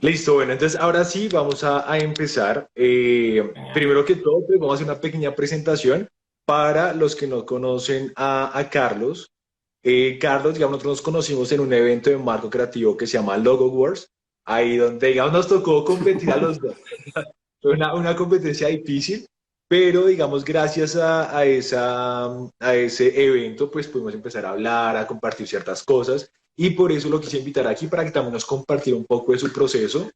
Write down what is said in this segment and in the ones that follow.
Listo, bueno, entonces ahora sí vamos a empezar. Genial. Primero que todo, pues vamos a hacer una pequeña presentación para los que no conocen a Carlos. Carlos, digamos, nosotros nos conocimos en un evento de marco creativo que se llama Logo Wars, ahí donde, digamos, nos tocó competir a los dos. Fue una competencia difícil, pero digamos, gracias a ese evento, pues pudimos empezar a hablar, a compartir ciertas cosas, y por eso lo quise invitar aquí para que también nos compartiera un poco de su proceso,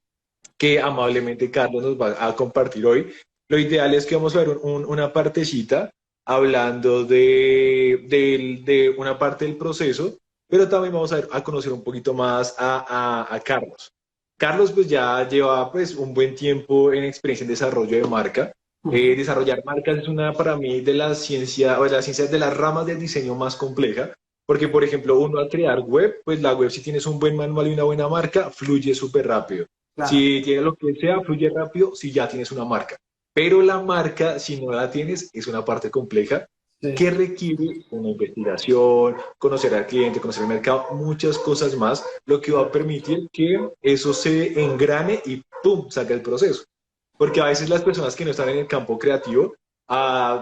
que amablemente Carlos nos va a compartir hoy. Lo ideal es que vamos a ver una partecita hablando de una parte del proceso, pero también vamos a conocer un poquito más a Carlos. Carlos pues ya lleva pues un buen tiempo en experiencia en desarrollo de marca. Ujú. Desarrollar marcas es una para mí de la ciencia o de las ciencias de las ramas del diseño más compleja, porque por ejemplo uno al crear web, pues la web si tienes un buen manual y una buena marca, fluye súper rápido. Claro. Si tienes lo que sea, fluye rápido si ya tienes una marca. Pero la marca, si no la tienes, es una parte compleja Sí. que requiere una investigación, conocer al cliente, conocer el mercado, muchas cosas más, lo que va a permitir que eso se engrane y ¡pum! Saca el proceso. Porque a veces las personas que no están en el campo creativo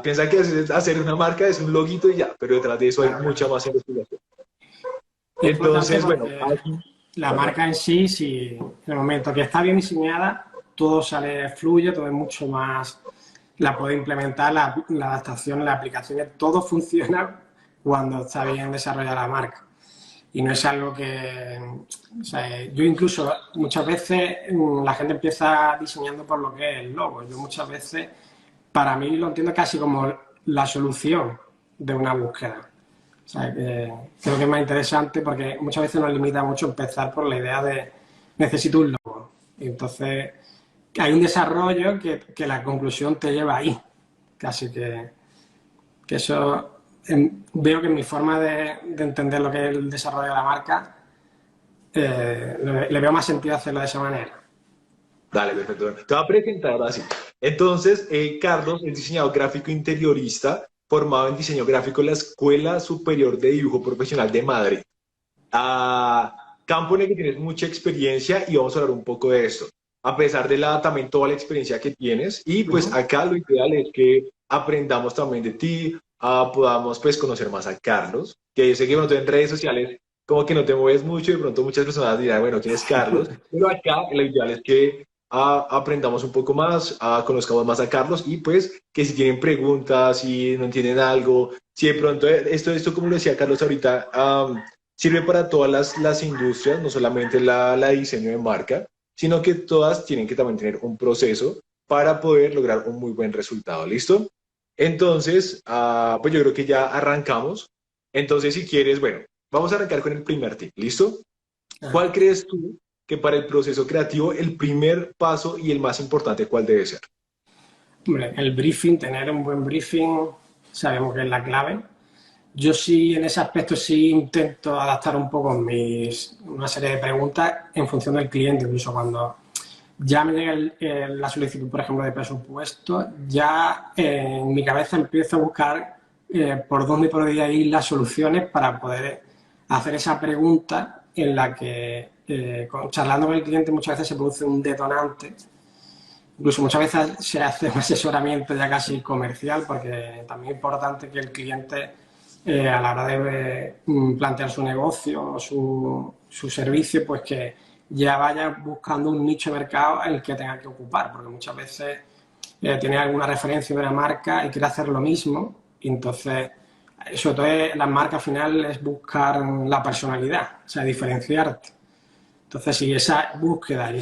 piensan que hacer una marca es un loguito y ya, pero detrás de eso hay Claro, claro. mucha más investigación. Es importante Entonces, bueno, porque aquí, la bueno, marca en sí, si en el momento que está bien diseñada, todo sale, fluye, todo es mucho más, la puede implementar, la adaptación, las aplicaciones, todo funciona cuando está bien desarrollada la marca. Y no es algo que, o sea, yo incluso muchas veces la gente empieza diseñando por lo que es el logo. Yo muchas veces, para mí lo entiendo casi como la solución de una búsqueda. O sea, que creo que es más interesante porque muchas veces nos limita mucho empezar por la idea de necesito un logo. Y entonces hay un desarrollo que la conclusión te lleva ahí. Casi que eso veo que en mi forma de entender lo que es el desarrollo de la marca le veo más sentido hacerlo de esa manera. dale, perfecto. Te voy a presentar ahora sí. Entonces, Carlos es diseñador gráfico interiorista, formado en diseño gráfico en la Escuela Superior de Dibujo Profesional de Madrid. Campo en el que tienes mucha experiencia y vamos a hablar un poco de esto. A pesar de también toda la experiencia que tienes, y Uh pues -huh. acá lo ideal es que aprendamos también de ti, podamos pues conocer más a Carlos, que yo sé que bueno, tú en redes sociales como que no te mueves mucho y de pronto muchas personas dirán, bueno, ¿quién es Carlos? Pero acá lo ideal es que aprendamos un poco más, conozcamos más a Carlos y pues que si tienen preguntas, si no entienden algo, si de pronto esto como lo decía Carlos ahorita, sirve para todas las industrias, no solamente la de diseño de marca, sino que todas tienen que también tener un proceso para poder lograr un muy buen resultado. ¿Listo? Entonces, pues yo creo que ya arrancamos. Entonces, si quieres, bueno, vamos a arrancar con el primer tip. ¿Listo? Ah, ¿Cuál crees tú que para el proceso creativo el primer paso y el más importante, cuál debe ser? hombre, el briefing, tener un buen briefing, sabemos que es la clave. Yo sí, en ese aspecto sí intento adaptar un poco una serie de preguntas en función del cliente, incluso cuando ya me llega la solicitud, por ejemplo, de presupuesto, ya en mi cabeza empiezo a buscar por dónde podría ir las soluciones para poder hacer esa pregunta en la que, charlando con el cliente, muchas veces se produce un detonante. Incluso muchas veces se hace un asesoramiento ya casi comercial, porque también es importante que el cliente, a la hora de plantear su negocio o su servicio, pues que ya vaya buscando un nicho de mercado en el que tenga que ocupar, porque muchas veces tiene alguna referencia de una marca y quiere hacer lo mismo, y entonces, sobre todo las marcas al final es buscar la personalidad, o sea, diferenciarte. Entonces, si esa búsqueda y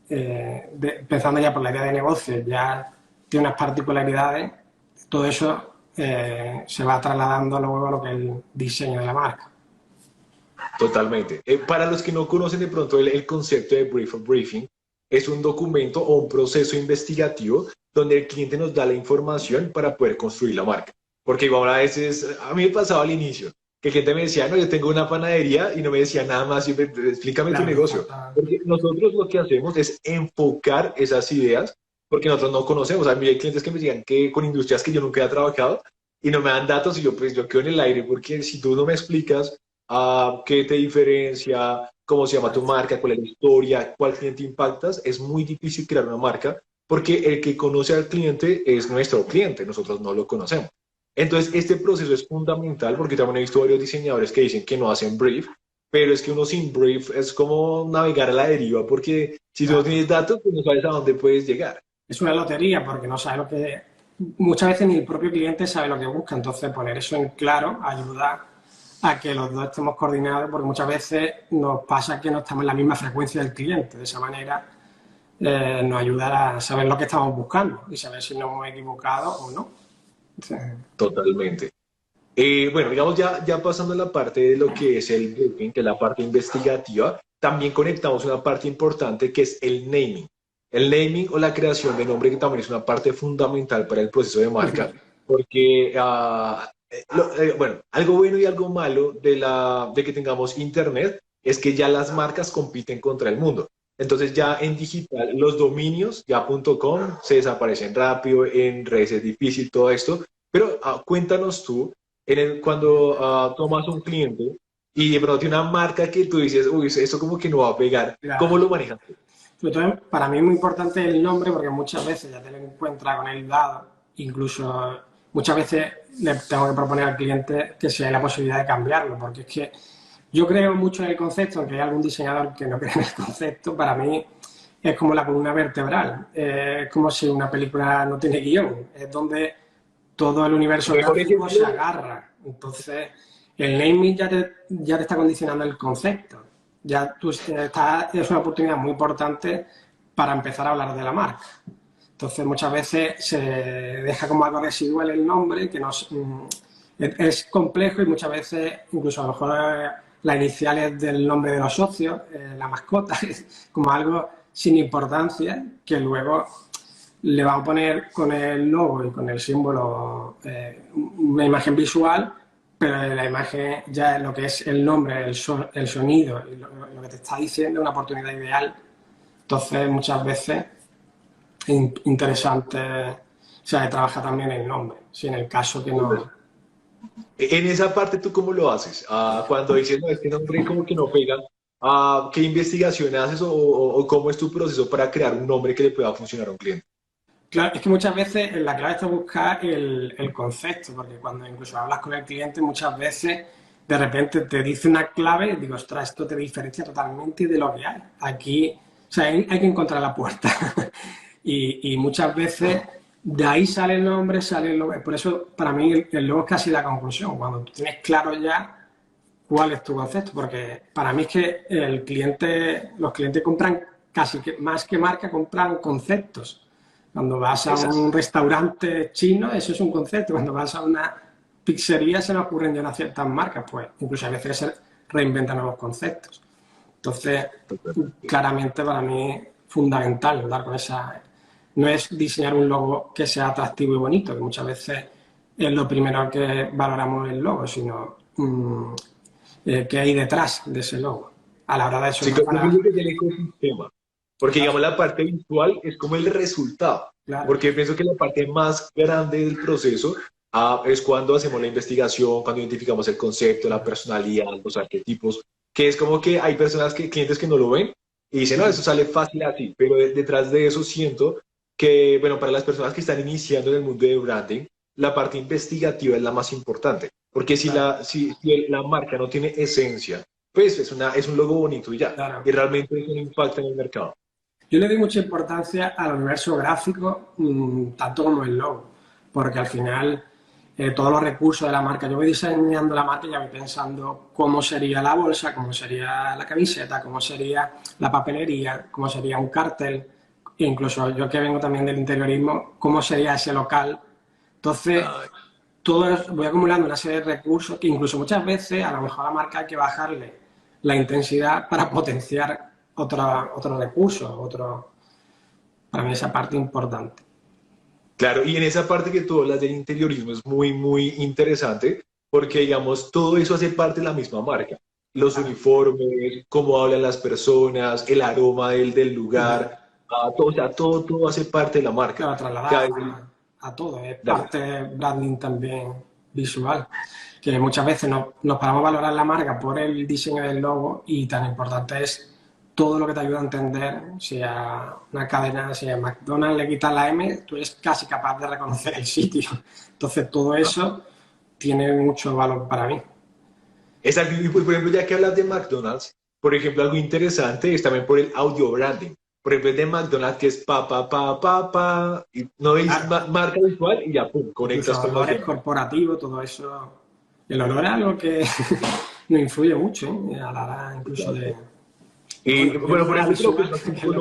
empezando ya por la idea de negocio, ya tiene unas particularidades, todo eso se va trasladando luego a lo que es el diseño de la marca. Totalmente. Para los que no conocen de pronto el concepto de brief o briefing, es un documento o un proceso investigativo donde el cliente nos da la información para poder construir la marca. Porque igual a veces, a mí me pasaba al inicio, que el cliente me decía, no, yo tengo una panadería y no me decía nada más, siempre, explícame tu Claro, negocio. Porque nosotros lo que hacemos es enfocar esas ideas, porque nosotros no conocemos. A mí hay clientes que me digan que con industrias que yo nunca he trabajado y no me dan datos y yo pues yo quedo en el aire, porque si tú no me explicas qué te diferencia, cómo se llama tu marca, cuál es la historia, cuál cliente impactas, es muy difícil crear una marca porque el que conoce al cliente es nuestro cliente, nosotros no lo conocemos. Entonces, este proceso es fundamental porque también he visto varios diseñadores que dicen que no hacen brief, pero es que uno sin brief es como navegar a la deriva porque si tú no Claro. tienes datos, pues no sabes a dónde puedes llegar. Es una lotería porque no sabe lo que... Muchas veces ni el propio cliente sabe lo que busca, entonces poner eso en claro ayuda a que los dos estemos coordinados, porque muchas veces nos pasa que no estamos en la misma frecuencia del cliente. De esa manera nos ayuda a saber lo que estamos buscando y saber si nos hemos equivocado o no. Sí. Totalmente. Bueno, digamos ya pasando a la parte de lo que es el briefing, que es la parte investigativa, también conectamos una parte importante que es el naming. El naming o la creación de nombre que también es una parte fundamental para el proceso de marca, porque, bueno, algo bueno y algo malo de que tengamos Internet es que ya las marcas compiten contra el mundo. Entonces ya en digital los dominios, ya .com, se desaparecen rápido, en redes es difícil todo esto, pero cuéntanos tú cuando tomas un cliente y de pronto tiene una marca que tú dices, uy, eso como que no va a pegar, ¿cómo Claro. lo manejas? Sobre todo, para mí es muy importante el nombre porque muchas veces ya te lo encuentras con el dado, incluso muchas veces le tengo que proponer al cliente que si hay la posibilidad de cambiarlo, porque es que yo creo mucho en el concepto, aunque hay algún diseñador que no cree en el concepto, para mí es como la columna vertebral, es como si una película no tiene guión, es donde todo el universo Mejor gráfico se ejemplo, agarra. Entonces, el naming ya te está condicionando el concepto. Ya tú es una oportunidad muy importante para empezar a hablar de la marca. Entonces, muchas veces se deja como algo residual el nombre, que no es complejo y muchas veces, incluso a lo mejor las iniciales del nombre de los socios, la mascota, es como algo sin importancia que luego le vamos a poner con el logo y con el símbolo una imagen visual, pero la imagen ya lo que es el nombre, el sonido y lo que te está diciendo es una oportunidad ideal. Entonces, muchas veces es interesante, o sea, trabaja también el nombre, si en el caso que no... en esa parte, ¿tú cómo lo haces? Cuando dices, no, este nombre como que no pega, ¿qué investigación haces o cómo es tu proceso para crear un nombre que le pueda funcionar a un cliente? Claro, es que muchas veces la clave está buscar el concepto, porque cuando incluso hablas con el cliente, muchas veces de repente te dice una clave y digo, ostras, esto te diferencia totalmente de lo que hay. Aquí, o sea, hay que encontrar la puerta. Y muchas veces de ahí sale el nombre, sale el logo. Por eso, para mí, el logo es casi la conclusión. Cuando tú tienes claro ya cuál es tu concepto, porque para mí es que los clientes compran casi que más que marca, compran conceptos. Cuando vas a Exacto. un restaurante chino, eso es un concepto. Cuando vas a una pizzería, se nos ocurren ya unas ciertas marcas, pues incluso a veces que se reinventan nuevos conceptos. Entonces, claramente para mí es fundamental dar con esa. No es diseñar un logo que sea atractivo y bonito, que muchas veces es lo primero que valoramos el logo, sino qué hay detrás de ese logo. A la hora de eso, Sí, no yo para. pienso que es el ecosistema, porque digamos la parte visual es como el resultado, Claro, porque pienso que la parte más grande del proceso es cuando hacemos la investigación, cuando identificamos el concepto, la personalidad, los arquetipos, que es como que hay personas clientes que no lo ven y dicen, no, eso sale fácil así, pero detrás de eso siento que, bueno, para las personas que están iniciando en el mundo de branding, la parte investigativa es la más importante, porque claro, si la marca no tiene esencia, pues es un logo bonito y ya. claro. Y realmente es un impacto en el mercado. Yo le doy mucha importancia al universo gráfico, tanto como el logo, porque al final todos los recursos de la marca, yo voy diseñando la marca y ya voy pensando cómo sería la bolsa, cómo sería la camiseta, cómo sería la papelería, cómo sería un cartel, incluso yo que vengo también del interiorismo, cómo sería ese local. Entonces, Ay, voy acumulando una serie de recursos que incluso muchas veces a lo mejor a la marca hay que bajarle la intensidad para potenciar otro recurso, para mí esa parte importante. claro, y en esa parte que tú hablas del interiorismo es muy, muy interesante porque, digamos, todo eso hace parte de la misma marca. Los Claro, uniformes, cómo hablan las personas, el aroma del lugar, todo, o sea, todo hace parte de la marca. claro, O sea, trasladar a todo, es dale. parte branding también visual. que muchas veces nos paramos a valorar la marca por el diseño del logo y tan importante es todo lo que te ayuda a entender, si a una cadena, si a McDonald's le quitas la M, tú eres casi capaz de reconocer el sitio. Entonces todo eso tiene mucho valor para mí. Exacto, y por ejemplo, ya que hablas de McDonald's, por ejemplo, algo interesante es también por el audio branding. Por ejemplo, el de McDonald's que es pa, y no es Claro, marca visual y ya, pum, conectas incluso con los olores demás. corporativos, todo eso. El olor es algo que nos influye mucho, ¿eh? A la hora incluso de... Y Bueno, yo bueno, lo por más ejemplo, creo que visual, eso aquí en que es lo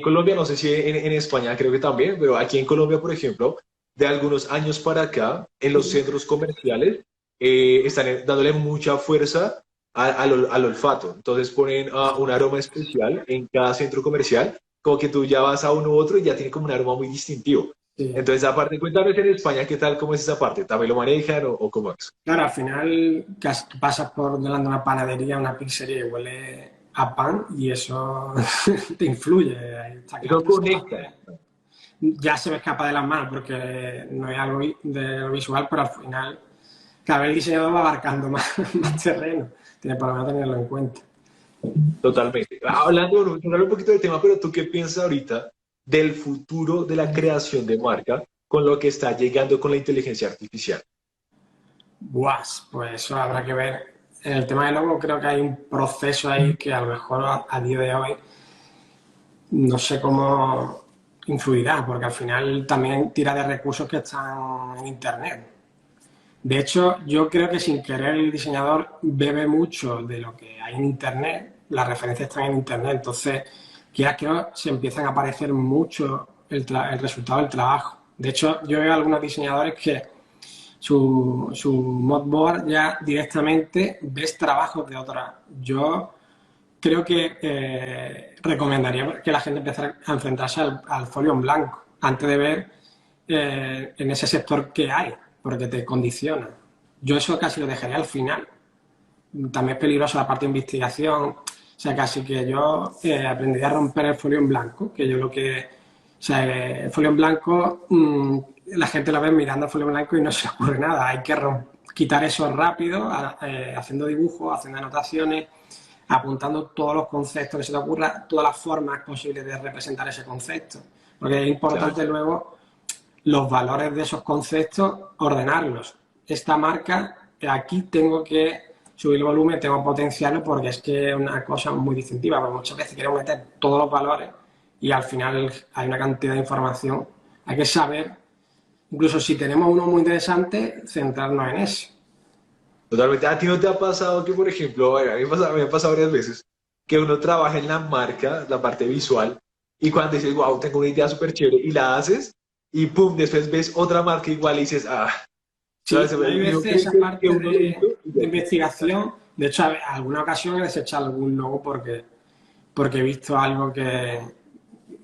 Colombia, nuestro. no sé si en España creo que también, pero aquí en Colombia, por ejemplo, de algunos años para acá, en los centros comerciales, están dándole mucha fuerza al olfato. Entonces ponen un aroma especial en cada centro comercial, como que tú ya vas a uno u otro y ya tiene como un aroma muy distintivo. Sí. Entonces, aparte, cuéntame en España, ¿qué tal? ¿Cómo es esa parte? ¿También lo manejan o cómo es? Claro, al final tú pasas por delante de una panadería, una pizzería y huele a pan y eso te influye. Está claro Eso que conecta. ya se me escapa de las manos porque no es algo de lo visual, pero al final cada vez el diseñador va abarcando más, más terreno. Tiene por lo menos tenerlo en cuenta. Totalmente. Hablando, bueno, hablar un poquito del tema, pero ¿tú qué piensas ahorita del futuro de la creación de marca con lo que está llegando con la inteligencia artificial? Buah, pues eso habrá que ver. En el tema del logo creo que hay un proceso ahí que a lo mejor a día de hoy no sé cómo influirá, porque al final también tira de recursos que están en Internet. De hecho, yo creo que sin querer el diseñador bebe mucho de lo que hay en Internet, las referencias están en Internet, entonces, quieras que no, se empiezan a aparecer mucho el resultado del trabajo. De hecho, yo veo algunos diseñadores que su mood board ya directamente ves trabajos de otras. Yo creo que recomendaría que la gente empezara a enfrentarse al folio en blanco antes de ver en ese sector que hay, porque te condiciona. Yo eso casi lo dejaría al final. También es peligroso la parte de investigación, o sea, casi que yo aprendería a romper el folio en blanco, que yo lo que... O sea, el folio en blanco, la gente lo ve mirando el folio en blanco y no se le ocurre nada. Hay que quitar eso rápido, haciendo dibujos, haciendo anotaciones, apuntando todos los conceptos que se te ocurra, todas las formas posibles de representar ese concepto. Porque es Claro. importante luego los valores de esos conceptos, ordenarlos. Esta marca, aquí tengo que subir el volumen, tengo que potenciarlo porque es que es una cosa muy distintiva, porque muchas veces queremos meter todos los valores y al final hay una cantidad de información. Hay que saber, incluso si tenemos uno muy interesante, centrarnos en eso. Totalmente. ¿A ti no te ha pasado que, por ejemplo, bueno, me ha pasado varias veces, que uno trabaja en la marca, la parte visual, y cuando dices, wow, tengo una idea súper chévere, y la haces, y pum, después ves otra marca igual y dices, ¿sabes? Sí, hay Y uno veces cree esa que parte uno lo hizo y de ya está. investigación, de hecho, alguna ocasión he desechado algún logo porque he visto algo que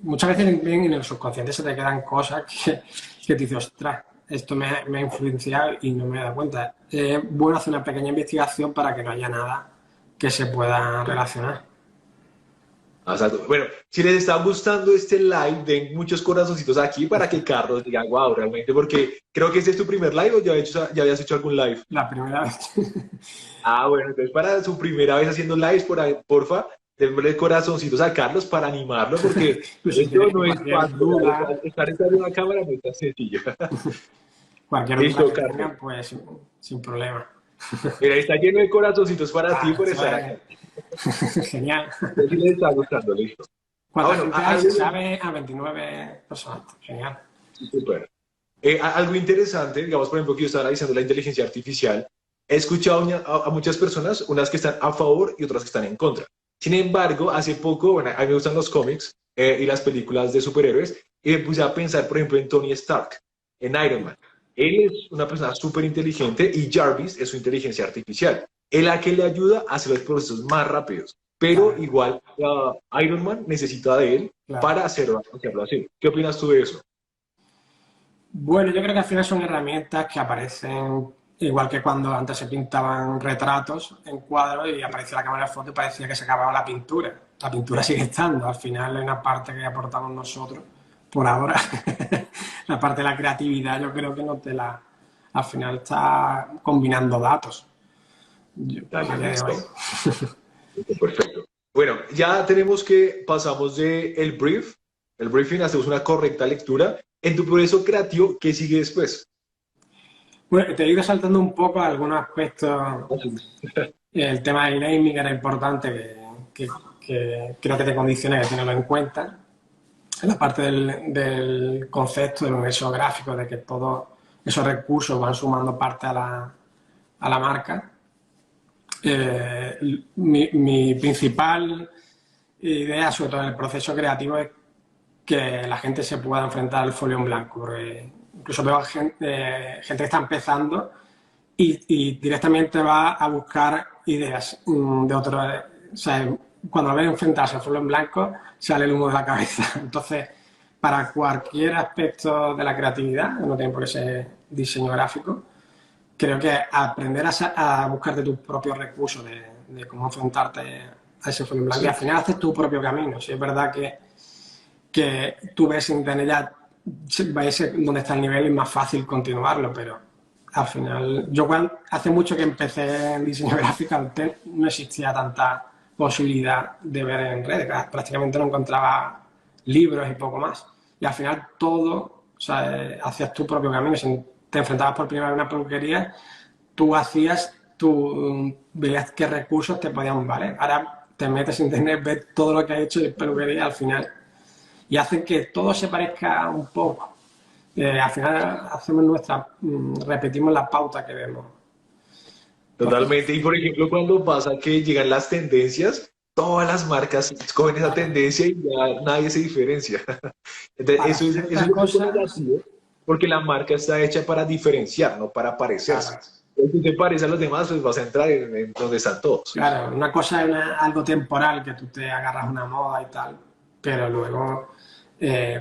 muchas veces en el subconsciente se te quedan cosas que te dices, ostras, esto me ha influenciado y no me he dado cuenta. Es bueno hacer una pequeña investigación para que no haya nada que se pueda relacionar. Exacto. Bueno, si les está gustando este live, den muchos corazoncitos aquí para que Carlos diga, wow, realmente, porque creo que este es tu primer live o ya habías hecho algún live. La primera vez. Bueno, entonces para su primera vez haciendo lives, por ahí, porfa, denle corazoncitos a Carlos para animarlo, porque Pues si esto quieres no es cualquier fácil, o sea, duda, estar detrás de una cámara no es tan sencillo. cualquier duda Listo, que Carlos. tengan, pues sin problema. Mira, está lleno de corazoncitos para ti por Eso estar acá. es genial. Entonces, si les está gustando, listo. ¿Cuánta Bueno, gente hay? Se sabe a 29 personas. Genial. súper. Algo interesante, digamos, por ejemplo, que yo estaba analizando la inteligencia artificial, he escuchado a muchas personas, unas que están a favor y otras que están en contra. Sin embargo, hace poco, bueno, a mí me gustan los cómics y las películas de superhéroes, y me puse a pensar, por ejemplo, en Tony Stark, en Iron Man. Él es una persona súper inteligente y Jarvis es su inteligencia artificial. Él a que le ayuda a hacer los procesos más rápidos, pero Claro, igual Iron Man necesita de él claro. para hacerlo así. ¿Qué opinas tú de eso? Bueno, yo creo que al final son herramientas que aparecen igual que cuando antes se pintaban retratos en cuadros y aparecía la cámara de foto y parecía que se acababa la pintura. La pintura sigue estando, al final hay una parte que aportamos nosotros. Por ahora, la parte de la creatividad yo creo que no te la al final está combinando datos. Dale, A día de listo. hoy. Perfecto. Bueno, ya tenemos que pasamos de el briefing, hacemos una correcta lectura. En tu proceso creativo, ¿qué sigue después? Bueno, te he ido saltando un poco algunos aspectos. El tema del naming era importante, que creo que te condiciona que tenerlo en cuenta. En la parte del concepto del universo gráfico, de que todos esos recursos van sumando parte a la marca. Mi principal idea, sobre todo en el proceso creativo, es que la gente se pueda enfrentar al folio en blanco. Porque incluso veo gente que está empezando y directamente va a buscar ideas de otro. O sea, cuando ven enfrentarse al folio en blanco, sale el humo de la cabeza. Entonces, para cualquier aspecto de la creatividad, no tiene por qué ser diseño gráfico, creo que aprender a buscarte tus propios recursos de cómo enfrentarte a ese folio en blanco. Sí. Y al final haces tu propio camino. Si es verdad que tú ves en internet ya ves dónde está el nivel y es más fácil continuarlo, pero al final, hace mucho que empecé en diseño gráfico, antes no existía tanta posibilidad de ver en redes, prácticamente no encontraba libros y poco más. Y al final todo, o sea, hacías tu propio camino. Si te enfrentabas por primera vez a una peluquería, tú veías qué recursos te podían valer. Ahora te metes en internet, ves todo lo que has hecho de peluquería al final y hacen que todo se parezca un poco. Al final repetimos la pauta que vemos. Entonces, Totalmente. Y por ejemplo, cuando pasa que llegan las tendencias, todas las marcas escogen esa tendencia y ya nadie se diferencia. Entonces, para eso es ciertas un poco cosas, negativo, porque la marca está hecha para diferenciar, no para parecerse. claro, Si tú te pareces a los demás, pues vas a entrar en donde están todos. claro, una cosa es algo temporal, que tú te agarras una moda y tal, pero luego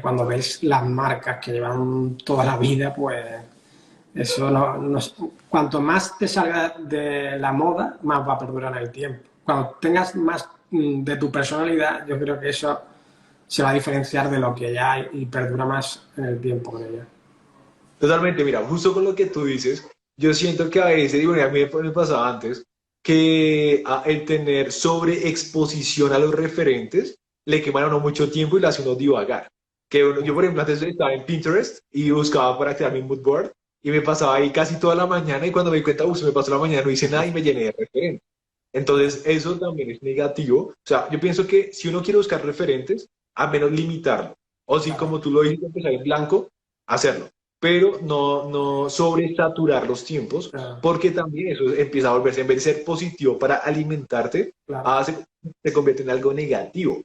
cuando ves las marcas que llevan toda la vida, pues eso cuanto más te salga de la moda, más va a perdurar en el tiempo. Cuando tengas más de tu personalidad, yo creo que eso se va a diferenciar de lo que ya hay y perdura más en el tiempo con ella. Totalmente, mira, justo con lo que tú dices, yo siento que a veces, y bueno, a mí me pasaba antes, que el tener sobreexposición a los referentes le quema a uno mucho tiempo y le hace uno divagar. Yo, por ejemplo, antes estaba en Pinterest y buscaba para crear mi mood board y me pasaba ahí casi toda la mañana y cuando me di cuenta, se me pasó la mañana, no hice nada y me llené de referentes. Entonces, eso también es negativo. O sea, yo pienso que si uno quiere buscar referentes, a menos limitarlo. O si, Claro, como tú lo dijiste, empezar en blanco, hacerlo. Pero no sobresaturar los tiempos, claro, porque también eso empieza a volverse, en vez de ser positivo para alimentarte, claro. se convierte en algo negativo.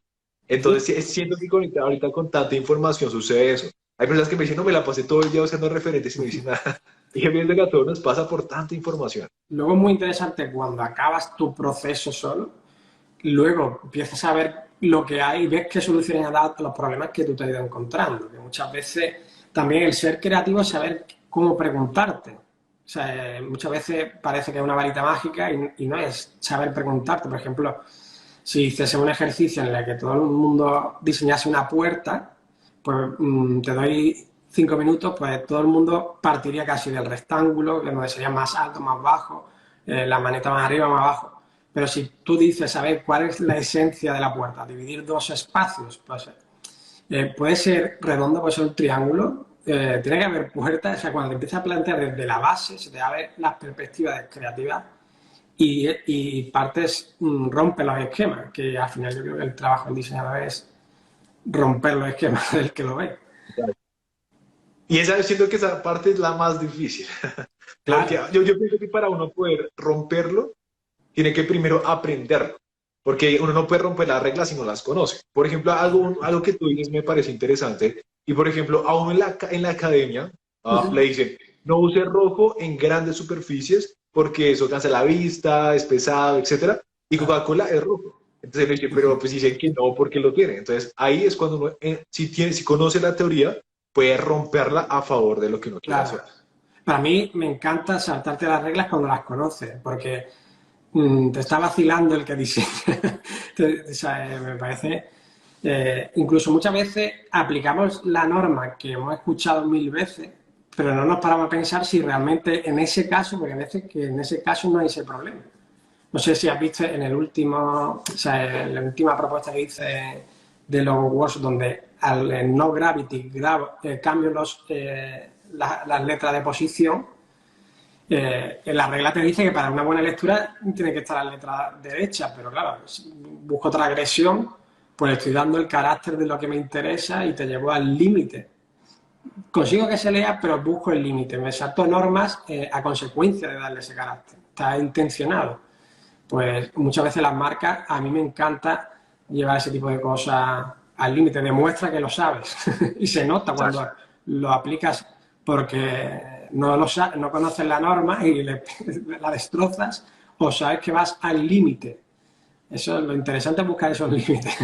Entonces, siento que ahorita con tanta información sucede eso. Hay personas que me dicen, no, me la pasé todo el día buscando referentes y no hice nada. Y que pienso que a todos nos pasa por tanta información. Luego es muy interesante cuando acabas tu proceso solo, luego empiezas a ver lo que hay y ves qué soluciones ha dado a los problemas que tú te has ido encontrando. Que muchas veces también el ser creativo es saber cómo preguntarte. O sea, muchas veces parece que es una varita mágica y no es saber preguntarte. Por ejemplo, si hiciese un ejercicio en el que todo el mundo diseñase una puerta, pues te doy 5 minutos, pues todo el mundo partiría casi del rectángulo, que donde sería más alto, más bajo, la maneta más arriba, más abajo. Pero si tú dices, a ver, ¿cuál es la esencia de la puerta? Dividir dos espacios, pues puede ser redondo, puede ser un triángulo, tiene que haber puertas, o sea, cuando te empiezas a plantear desde la base, se te abre las perspectivas creativas y partes, rompe los esquemas, que al final yo creo que el trabajo del diseñador es romper los esquemas del que lo ve. Y esa, siento que esa parte es la más difícil, porque Claro, yo pienso que para uno poder romperlo, tiene que primero aprenderlo, porque uno no puede romper las reglas si no las conoce. Por ejemplo, algo que tú dices me parece interesante, y por ejemplo, a uno en la academia le dicen, no use rojo en grandes superficies porque eso cansa la vista, es pesado, etcétera, y claro, Coca-Cola es rojo. Entonces le dicen, pero pues dicen que no porque lo tiene. Entonces ahí es cuando uno, si conoce la teoría, puede romperla a favor de lo que uno quiere claro. hacer. Para mí me encanta saltarte las reglas cuando las conoces, porque te está vacilando el que diseña. O sea, me parece. Incluso muchas veces aplicamos la norma que hemos escuchado 1000 veces, pero no nos paramos a pensar si realmente en ese caso, porque a veces que en ese caso no hay ese problema. No sé si has visto en el último, o sea, en la última propuesta que hice de LogoWorks, donde al no gravity cambio las letras de posición, en la regla te dice que para una buena lectura tiene que estar la letra derecha, pero claro, si busco otra agresión, pues estoy dando el carácter de lo que me interesa y te llevo al límite. Consigo que se lea, pero busco el límite. Me salto normas a consecuencia de darle ese carácter. Está intencionado. Pues muchas veces las marcas, a mí me encanta llevar ese tipo de cosas al límite. Demuestra que lo sabes y se nota cuando lo aplicas porque no conoces la norma y la destrozas o sabes que vas al límite. Eso es lo interesante, es buscar esos límites.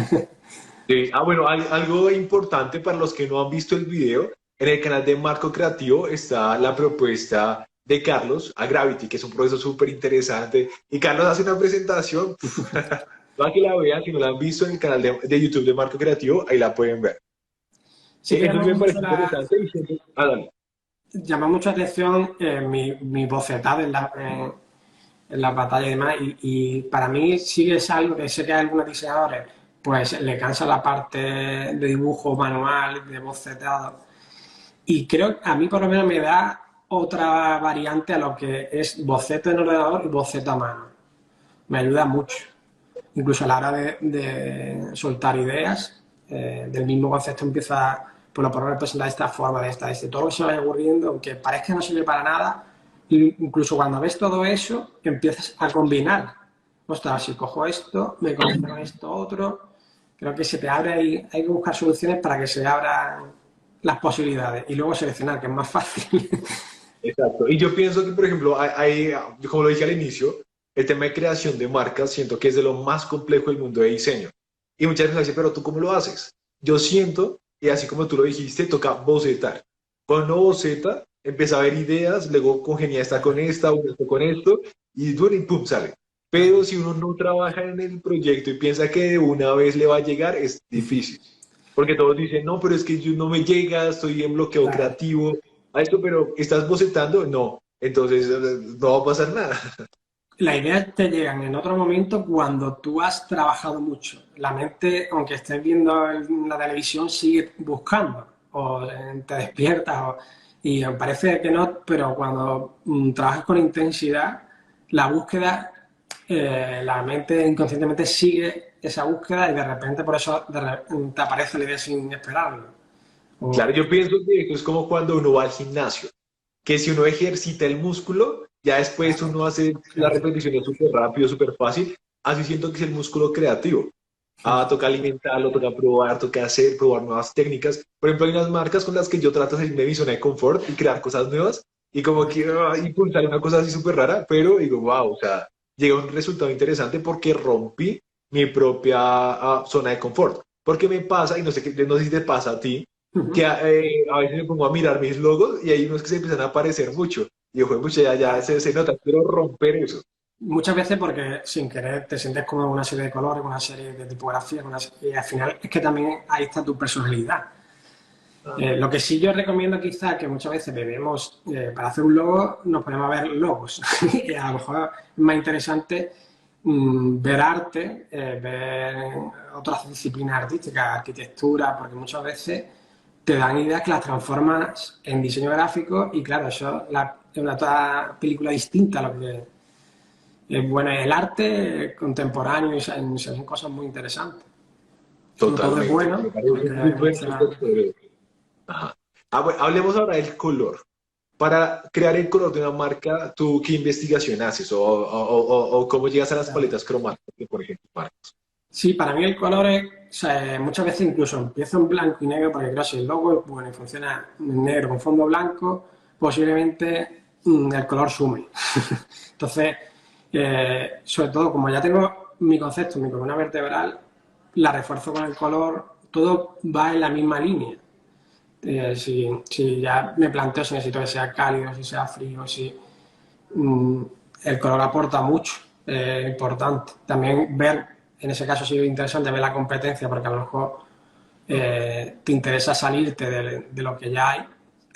Sí. Bueno, algo importante para los que no han visto el video, en el canal de Marco Creativo está la propuesta de Carlos a Gravity, que es un proceso súper interesante. Y Carlos hace una presentación, para que la vean, si no la han visto en el canal de YouTube de Marco Creativo, ahí la pueden ver. Sí que Entonces me parece interesante y siempre... dale. llama mucha atención mi bofetada en la batalla y demás, y para mí sí es algo que sé que a algunos diseñadores pues le cansa la parte de dibujo manual, de bocetado, y creo que a mí por lo menos me da otra variante a lo que es boceto en ordenador y boceto a mano. Me ayuda mucho, incluso a la hora de soltar ideas, del mismo concepto empieza por lo por representar de esta forma, de todo lo que se vaya ocurriendo, aunque parezca que no sirve para nada, incluso cuando ves todo eso, empiezas a combinar. Ostras, si cojo esto, me conecto con esto otro, creo que se te abre ahí, hay que buscar soluciones para que se abran las posibilidades y luego seleccionar, que es más fácil. Exacto. Y yo pienso que, por ejemplo, como lo dije al inicio, el tema de creación de marcas siento que es de lo más complejo del mundo de diseño. Y muchas veces me dicen, pero ¿tú cómo lo haces? Yo siento, y así como tú lo dijiste, toca bocetar. Cuando uno boceta, empieza a ver ideas, luego congenia esta con esta, o esto con esto, y bueno, y pum, sale. Pero si uno no trabaja en el proyecto y piensa que de una vez le va a llegar, es difícil. Porque todos dicen, no, pero es que yo no me llega, estoy en bloqueo Claro. creativo, a esto, pero ¿estás bocetando? No. Entonces no va a pasar nada. Las ideas te llegan en otro momento cuando tú has trabajado mucho. La mente, aunque estés viendo la televisión, sigue buscando o te despiertas y parece que no, pero cuando trabajas con intensidad, la búsqueda, la mente inconscientemente sigue esa búsqueda y de repente por eso te aparece la idea sin esperarlo. Claro, O, yo pienso que esto es como cuando uno va al gimnasio, que si uno ejercita el músculo, ya después uno hace las repeticiones súper rápido, súper fácil. Así siento que es el músculo creativo. Toca alimentarlo, toca probar, toca hacer, probar nuevas técnicas. Por ejemplo, hay unas marcas con las que yo trato de salir de mi zona de confort y crear cosas nuevas y como que impulsar una cosa así súper rara, pero digo, wow, o sea, llega un resultado interesante porque rompí mi propia zona de confort. Porque me pasa, y no sé si te pasa a ti, que a veces me pongo a mirar mis logos y hay unos que se empiezan a aparecer mucho. Y yo, mucho, ya se nota, quiero romper eso. muchas veces porque sin querer te sientes como una serie de colores, una serie de tipografías, y al final es que también ahí está tu personalidad. Lo que sí yo recomiendo quizá que muchas veces bebemos, para hacer un logo nos ponemos a ver logos y a lo mejor es más interesante ver arte, ver otras disciplinas artísticas, arquitectura, porque muchas veces te dan ideas que las transformas en diseño gráfico y claro, eso es una toda película distinta a lo que es bueno. El arte contemporáneo y se hacen cosas muy interesantes. No todo es Totalmente. bueno, Me parece muy bueno. Ajá. Bueno, hablemos ahora del color. Para crear el color de una marca, ¿tú qué investigación haces? O cómo llegas a las paletas cromáticas, por ejemplo, marcas? Sí, para mí el color es, o sea, muchas veces incluso empiezo en blanco y negro porque creo que si el logo es bueno y funciona en negro con fondo blanco, posiblemente el color sume. Entonces, sobre todo como ya tengo mi concepto, mi columna vertebral, la refuerzo con el color, todo va en la misma línea. Si ya me planteo si necesito que sea cálido, si sea frío, si mm, el color aporta mucho, es importante. También ver, en ese caso ha sido interesante ver la competencia porque a lo mejor te interesa salirte de lo que ya hay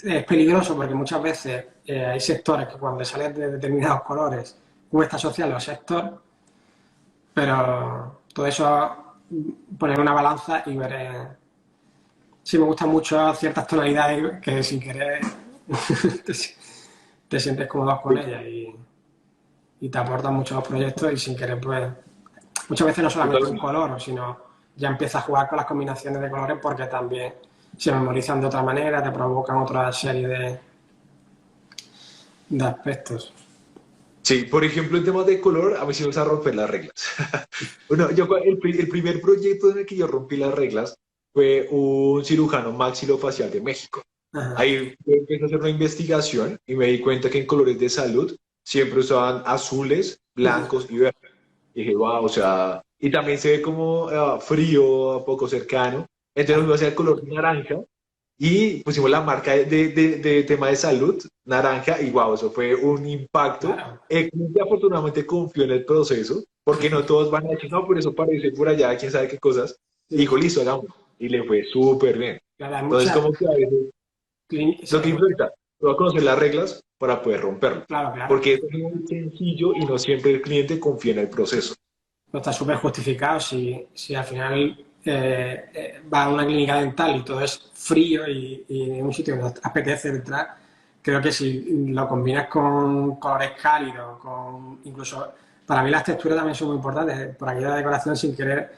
es peligroso porque muchas veces hay sectores que cuando salen de determinados colores cuesta asociarlo al sector, pero todo eso poner una balanza y ver si me gustan mucho ciertas tonalidades que sin querer te, te sientes cómodo con ellas y te aportan mucho los proyectos y sin querer pues muchas veces no solamente un color, sino ya empiezas a jugar con las combinaciones de colores porque también se memorizan de otra manera, te provocan otra serie de aspectos. Sí, por ejemplo, en temas de color, a mí sí me gusta romper las reglas. Bueno, el primer proyecto en el que yo rompí las reglas fue un cirujano maxilofacial de México. Ajá. Ahí yo empecé a hacer una investigación y me di cuenta que en colores de salud siempre usaban azules, blancos y verdes. Y dije, wow, o sea, y también se ve como frío, poco cercano. Entonces me iba a hacer el color naranja y pusimos la marca de tema de salud, naranja, y wow, eso fue un impacto. Claro. El cliente afortunadamente confió en el proceso, porque no todos van a decir, no, por eso parece por allá, quién sabe qué cosas. Y Sí. dijo, listo, hagamos. Y le fue súper bien. Claro, hay Entonces, muchas... como que a veces, lo que importa, va a conocer las reglas para poder romperlo. Claro, claro. Porque es muy sencillo y no siempre el cliente confía en el proceso. No está súper justificado si al final va a una clínica dental y todo es frío y en un sitio que no te apetece entrar, creo que si lo combinas con colores cálidos, con incluso para mí las texturas también son muy importantes. Por aquí la decoración sin querer,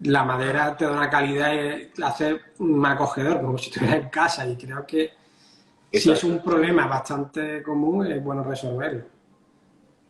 la madera te da una calidad y la hace un acogedor, como si estuvieras en casa y creo que si es Exacto. un problema bastante común es bueno resolverlo.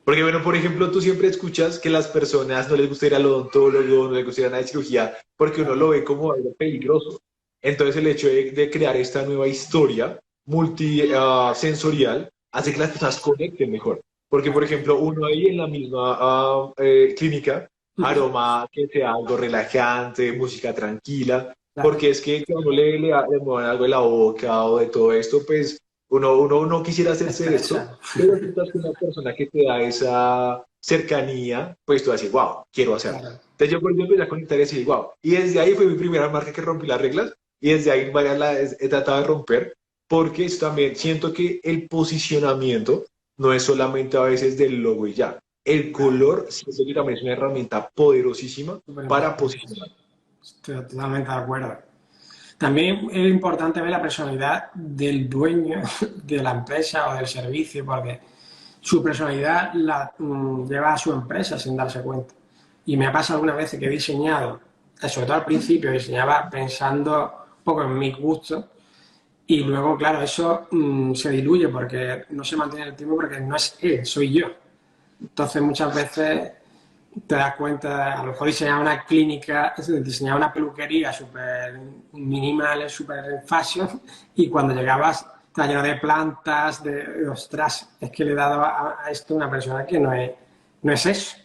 Porque, bueno, por ejemplo, tú siempre escuchas que las personas no les gusta ir al odontólogo, no les gusta ir a una cirugía, porque uno lo ve como algo peligroso. Entonces, el hecho de crear esta nueva historia multisensorial hace que las personas conecten mejor. Porque, por ejemplo, uno ahí en la misma clínica, aroma que sea algo relajante, música tranquila, Claro. porque es que cuando le mueven algo de la boca o de todo esto, pues uno no quisiera hacerse esto, Estresa. pero si estás con una persona que te da esa cercanía, pues tú vas a decir, wow, quiero hacerlo. Claro. Entonces yo por eso empecé a conectar y decir, wow. Y desde ahí fue mi primera marca que rompí las reglas y desde ahí varias las he tratado de romper porque eso también siento que el posicionamiento no es solamente a veces del logo y ya. El Claro. color siento que también es una herramienta poderosísima Súper para importante. posicionar. Estoy totalmente de acuerdo. También es importante ver la personalidad del dueño de la empresa o del servicio, porque su personalidad la lleva a su empresa sin darse cuenta. Y me ha pasado algunas veces que he diseñado, sobre todo al principio, diseñaba pensando un poco en mis gustos y luego, claro, eso se diluye porque no se mantiene en el tiempo porque no es él, soy yo. Entonces muchas veces te das cuenta, a lo mejor diseñaba una clínica, diseñaba una peluquería súper minimal, súper fashion, y cuando llegabas estaba lleno de plantas, ostras, es que le he dado a esto una persona que no es eso. Ah,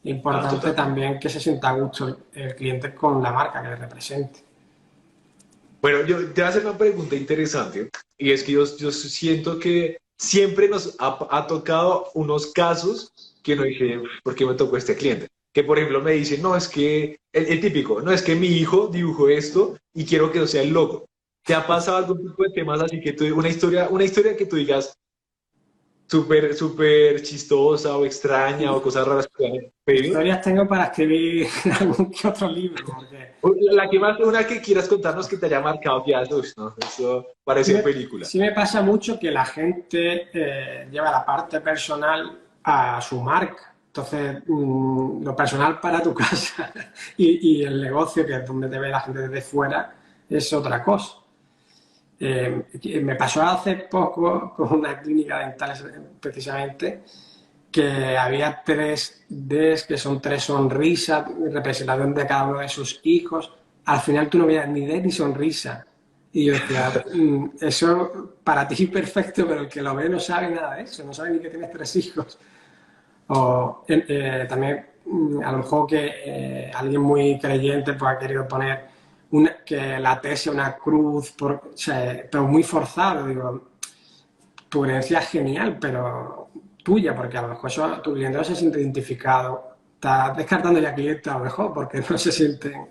Importante totalmente. también que se sienta a gusto el cliente con la marca que le represente. Bueno, yo te voy a hacer una pregunta interesante y es que yo siento que siempre nos ha tocado unos casos que no dije, ¿por qué me tocó este cliente? Que por ejemplo me dicen, no, es que el típico, no, es que mi hijo dibujó esto y quiero que sea el logo. ¿Te ha pasado algún tipo de temas así que tú, una historia que tú digas súper, súper chistosa o extraña o Y cosas raras que te han pedido? historias tengo para escribir algún que otro libro, porque La que más, una que quieras contarnos que te haya marcado, que has, "Uy, no, eso sí parece me, película". sí me pasa mucho que la gente lleva la parte personal a su marca. Entonces, lo personal para tu casa y el negocio, que es donde te ve la gente desde fuera, es otra cosa. Me pasó hace poco con una clínica dental precisamente que había tres Ds, que son tres sonrisas, representación de cada uno de sus hijos. Al final tú no veías ni D ni sonrisa. Y yo decía, eso para ti es perfecto, pero el que lo ve no sabe nada de eso, no sabe ni que tienes tres hijos. O también, a lo mejor que alguien muy creyente pues, ha querido poner que la T sea una cruz, o sea, pero muy forzado. Digo, tu creencia es genial, pero tuya, porque a lo mejor eso, tu cliente no se siente identificado. Estás descartando ya clientes a lo mejor porque no se sienten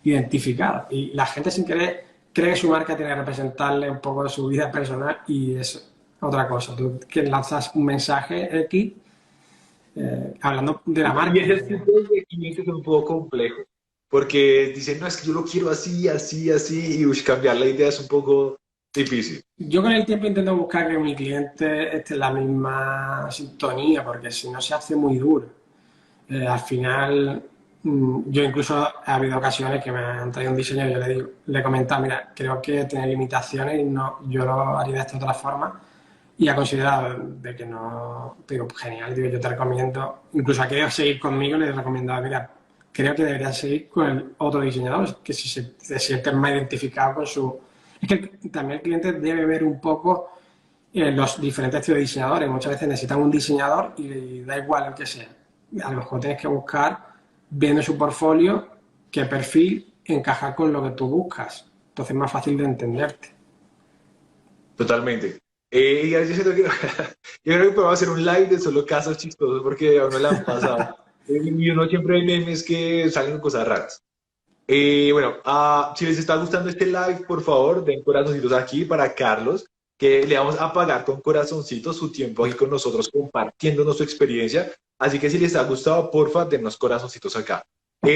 identificados. Y la gente sin querer cree que su marca tiene que representarle un poco de su vida personal y es otra cosa. Tú que lanzas un mensaje X hablando de la Y marca. ese tipo de clientes es un poco complejo, porque dicen, no, es que yo lo quiero así, así, así, y cambiar la idea es un poco difícil. Yo con el tiempo intento buscar que mi cliente esté en la misma sintonía, porque si no se hace muy duro. Al final, yo incluso ha habido ocasiones que me han traído un diseño y yo le he comentado, mira, creo que tiene limitaciones y no, yo lo haría de esta otra forma. Y ha considerado de que no, digo, pues genial, digo, yo te recomiendo, incluso ha querido seguir conmigo, le he recomendado, mira, creo que deberías seguir con el otro diseñador, que si se siente más identificado con su... Es que también el cliente debe ver un poco los diferentes estilos de diseñadores. Muchas veces necesitan un diseñador y da igual el que sea. A lo mejor tienes que buscar, viendo su portfolio, qué perfil encaja con lo que tú buscas. Entonces es más fácil de entenderte. Totalmente. Y yo siento que yo creo que podemos hacer un live de solo casos chistosos porque a uno le han pasado. Y uno siempre hay memes que salen cosas raras. Bueno, si les está gustando este live, por favor, den corazoncitos aquí para Carlos, que le vamos a pagar con corazoncitos su tiempo aquí con nosotros compartiéndonos su experiencia. Así que si les ha gustado, porfa, denos corazoncitos acá.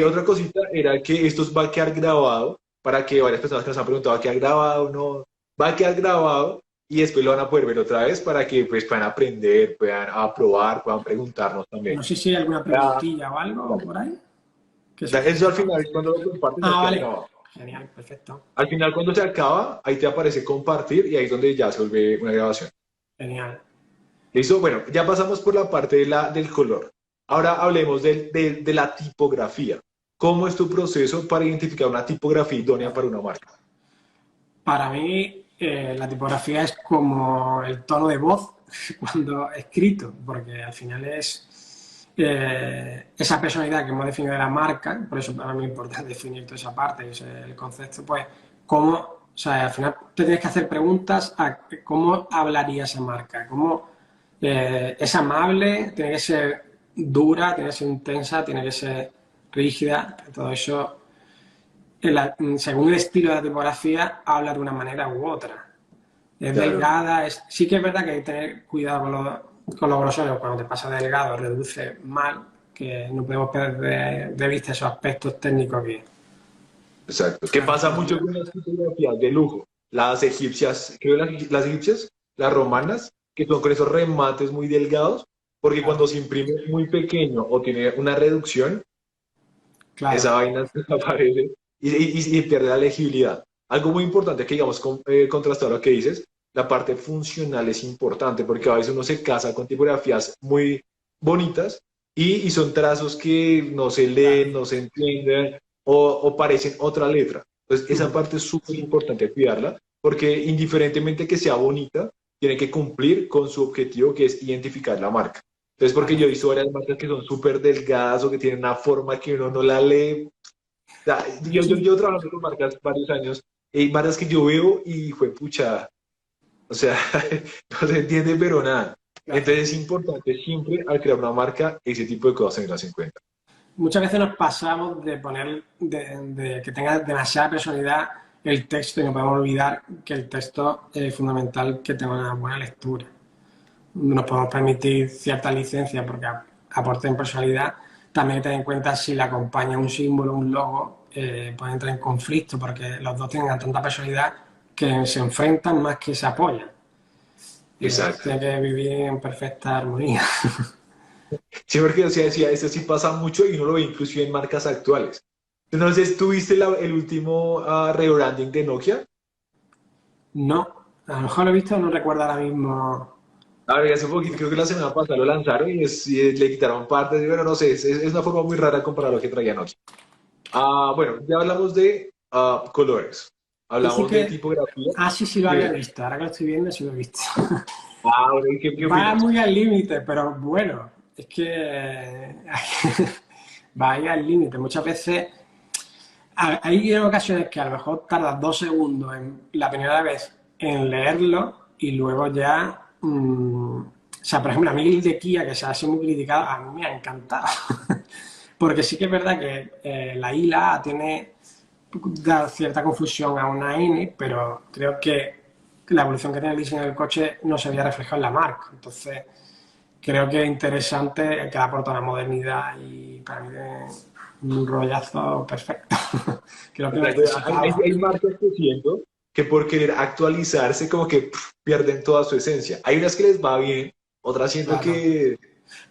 Otra cosita era que esto va a quedar grabado para que varias personas que nos han preguntado, ¿va a quedar grabado o no? Va a quedar grabado y después lo van a poder ver otra vez para que pues, puedan aprender, puedan aprobar, puedan preguntarnos también. No sé si hay alguna Ah, preguntilla o algo por ahí. eso al final, cuando lo compartes, ya Ah, queda vale. grabado. Genial, perfecto. Al final, cuando se acaba, ahí te aparece compartir y ahí es donde ya se vuelve una grabación. Genial. ¿Listo? Bueno, ya pasamos por la parte del color. Ahora hablemos de la tipografía. ¿Cómo es tu proceso para identificar una tipografía idónea para una marca? Para mí, la tipografía es como el tono de voz cuando escrito, porque al final es esa personalidad que hemos definido de la marca, por eso para mí es importante definir toda esa parte, el concepto, pues, cómo, o sea, al final te tienes que hacer preguntas a cómo hablaría esa marca, cómo es amable, tiene que ser dura, tiene que ser intensa, tiene que ser rígida, todo eso según el estilo de la tipografía, habla de una manera u otra. Es Claro. delgada, sí que es verdad que hay que tener cuidado con los grosores. Cuando te pasa delgado, reduce mal, que no podemos perder de vista esos aspectos técnicos Exacto. que ¿Qué hacen pasa la mucho marca. con las tipografías de lujo? Las egipcias, creo las egipcias, las romanas, que son con esos remates muy delgados, porque Claro, cuando se imprime muy pequeño o tiene una reducción, esa claro. vaina desaparece y pierde la legibilidad. Algo muy importante que, digamos, contrastar lo que dices, la parte funcional es importante porque a veces uno se casa con tipografías muy bonitas y son trazos que no se leen, Claro. no se entienden o parecen otra letra. Entonces, esa parte es súper importante cuidarla porque indiferentemente que sea bonita, tiene que cumplir con su objetivo que es identificar la marca. Entonces, porque Claro. yo he visto varias marcas que son súper delgadas o que tienen una forma que uno no la lee. O sea, yo Sí, llevo trabajando con marcas varios años y hay marcas que yo veo y fue pucha, o sea, no se entiende pero nada. claro. Entonces es importante siempre al crear una marca ese tipo de cosas tenerlas en cuenta. Muchas veces nos pasamos de poner, de que tenga demasiada personalidad el texto y no podemos olvidar que el texto es fundamental que tenga una buena lectura. Nos podemos permitir cierta licencia porque aporten personalidad. También tener en cuenta si le acompaña un símbolo, un logo, puede entrar en conflicto porque los dos tengan tanta personalidad que se enfrentan más que se apoyan. Exacto. Tiene que vivir en perfecta armonía. Sí, porque o sea, decía, eso sí pasa mucho y uno lo ve inclusive en marcas actuales. Entonces, ¿tuviste el último rebranding de Nokia? No, a lo mejor lo he visto, no recuerdo ahora mismo. A ver, hace poquito, creo que la semana pasada lo lanzaron y le quitaron partes. Y bueno, no sé, es una forma muy rara comparado a lo que traía Nokia. Bueno, ya hablamos de colores, Y sí hablamos de que. tipografía. Ah, sí, sí lo había Dime. visto. Ahora que lo estoy viendo, sí lo he visto. Bueno, ¿y qué Va opinas? muy al límite, pero bueno, es que va ahí al límite. Muchas veces hay ocasiones que a lo mejor tardas 2 segundos en la primera vez en leerlo y luego ya. O sea, por ejemplo, a mí el de Kia, que se ha sido muy criticado, a mí me ha encantado. Porque sí que es verdad que la I, la A tiene da cierta confusión a una INI, pero creo que la evolución que tiene el diseño del coche no se había reflejado en la marca. Entonces, creo que es interesante, que aporta una modernidad y para mí es un rollazo perfecto. Creo que lo Exacto. necesitaba. Hay marcas que siento que por querer actualizarse como que pierden toda su esencia. Hay unas que les va bien, otras siento Claro. que,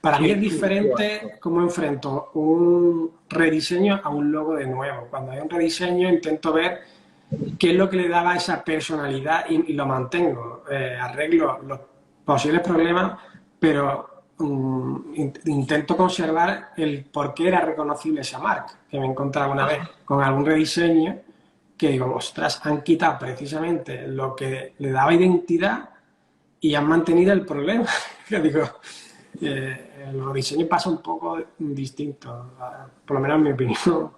Para mí es que van, diferente ¿no? cómo enfrento un rediseño a un logo de nuevo. Cuando hay un rediseño intento ver qué es lo que le daba esa personalidad y lo mantengo. Arreglo los posibles problemas, pero intento conservar el por qué era reconocible esa marca. Que me he encontrado una vez con algún rediseño que digo, ostras, han quitado precisamente lo que le daba identidad y han mantenido el problema. Yo digo, el diseño pasa un poco distinto, por lo menos en mi opinión.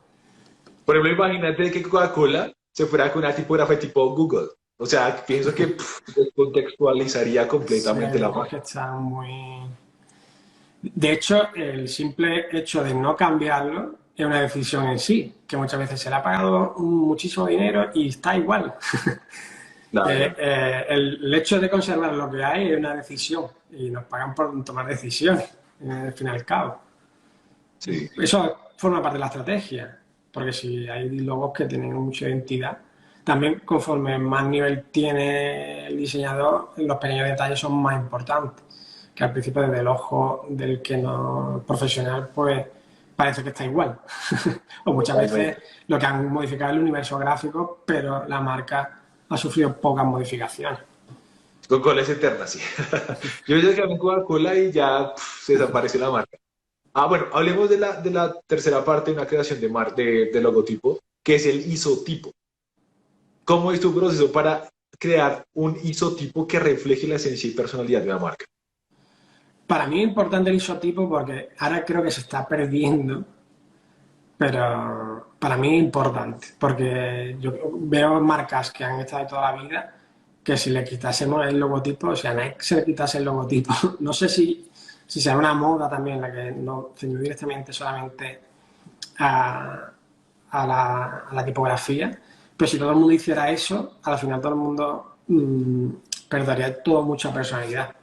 Por ejemplo, imagínate que Coca-Cola se fuera con una tipografía tipo Google. O sea, pienso que descontextualizaría Sí, completamente la es marca. que está muy... De hecho, el simple hecho de no cambiarlo es una decisión en sí, que muchas veces se le ha pagado muchísimo dinero y está igual. Claro, El hecho de conservar lo que hay es una decisión y nos pagan por tomar decisiones, al fin y al cabo. sí. Eso forma parte de la estrategia, porque si hay logos que tienen mucha identidad, también conforme más nivel tiene el diseñador, los pequeños detalles son más importantes, que al principio desde el ojo del que no profesional, pues parece que está igual. O muchas veces Totalmente. lo que han modificado es el universo gráfico, pero la marca ha sufrido pocas modificaciones. Coca-Cola es eterna, sí. Yo ya que Coca-Cola y ya se desapareció la marca. Ah, bueno, hablemos de la tercera parte de una creación de logotipo, que es el isotipo. ¿Cómo es tu proceso para crear un isotipo que refleje la esencia y personalidad de la marca? Para mí es importante el isotipo porque ahora creo que se está perdiendo, pero para mí es importante, porque yo veo marcas que han estado de toda la vida que si le quitásemos el logotipo, o sea, Nike se le quitase el logotipo, no sé si será una moda también la que no ceño directamente solamente a, a la tipografía, pero si todo el mundo hiciera eso, al final todo el mundo perdería todo mucha personalidad.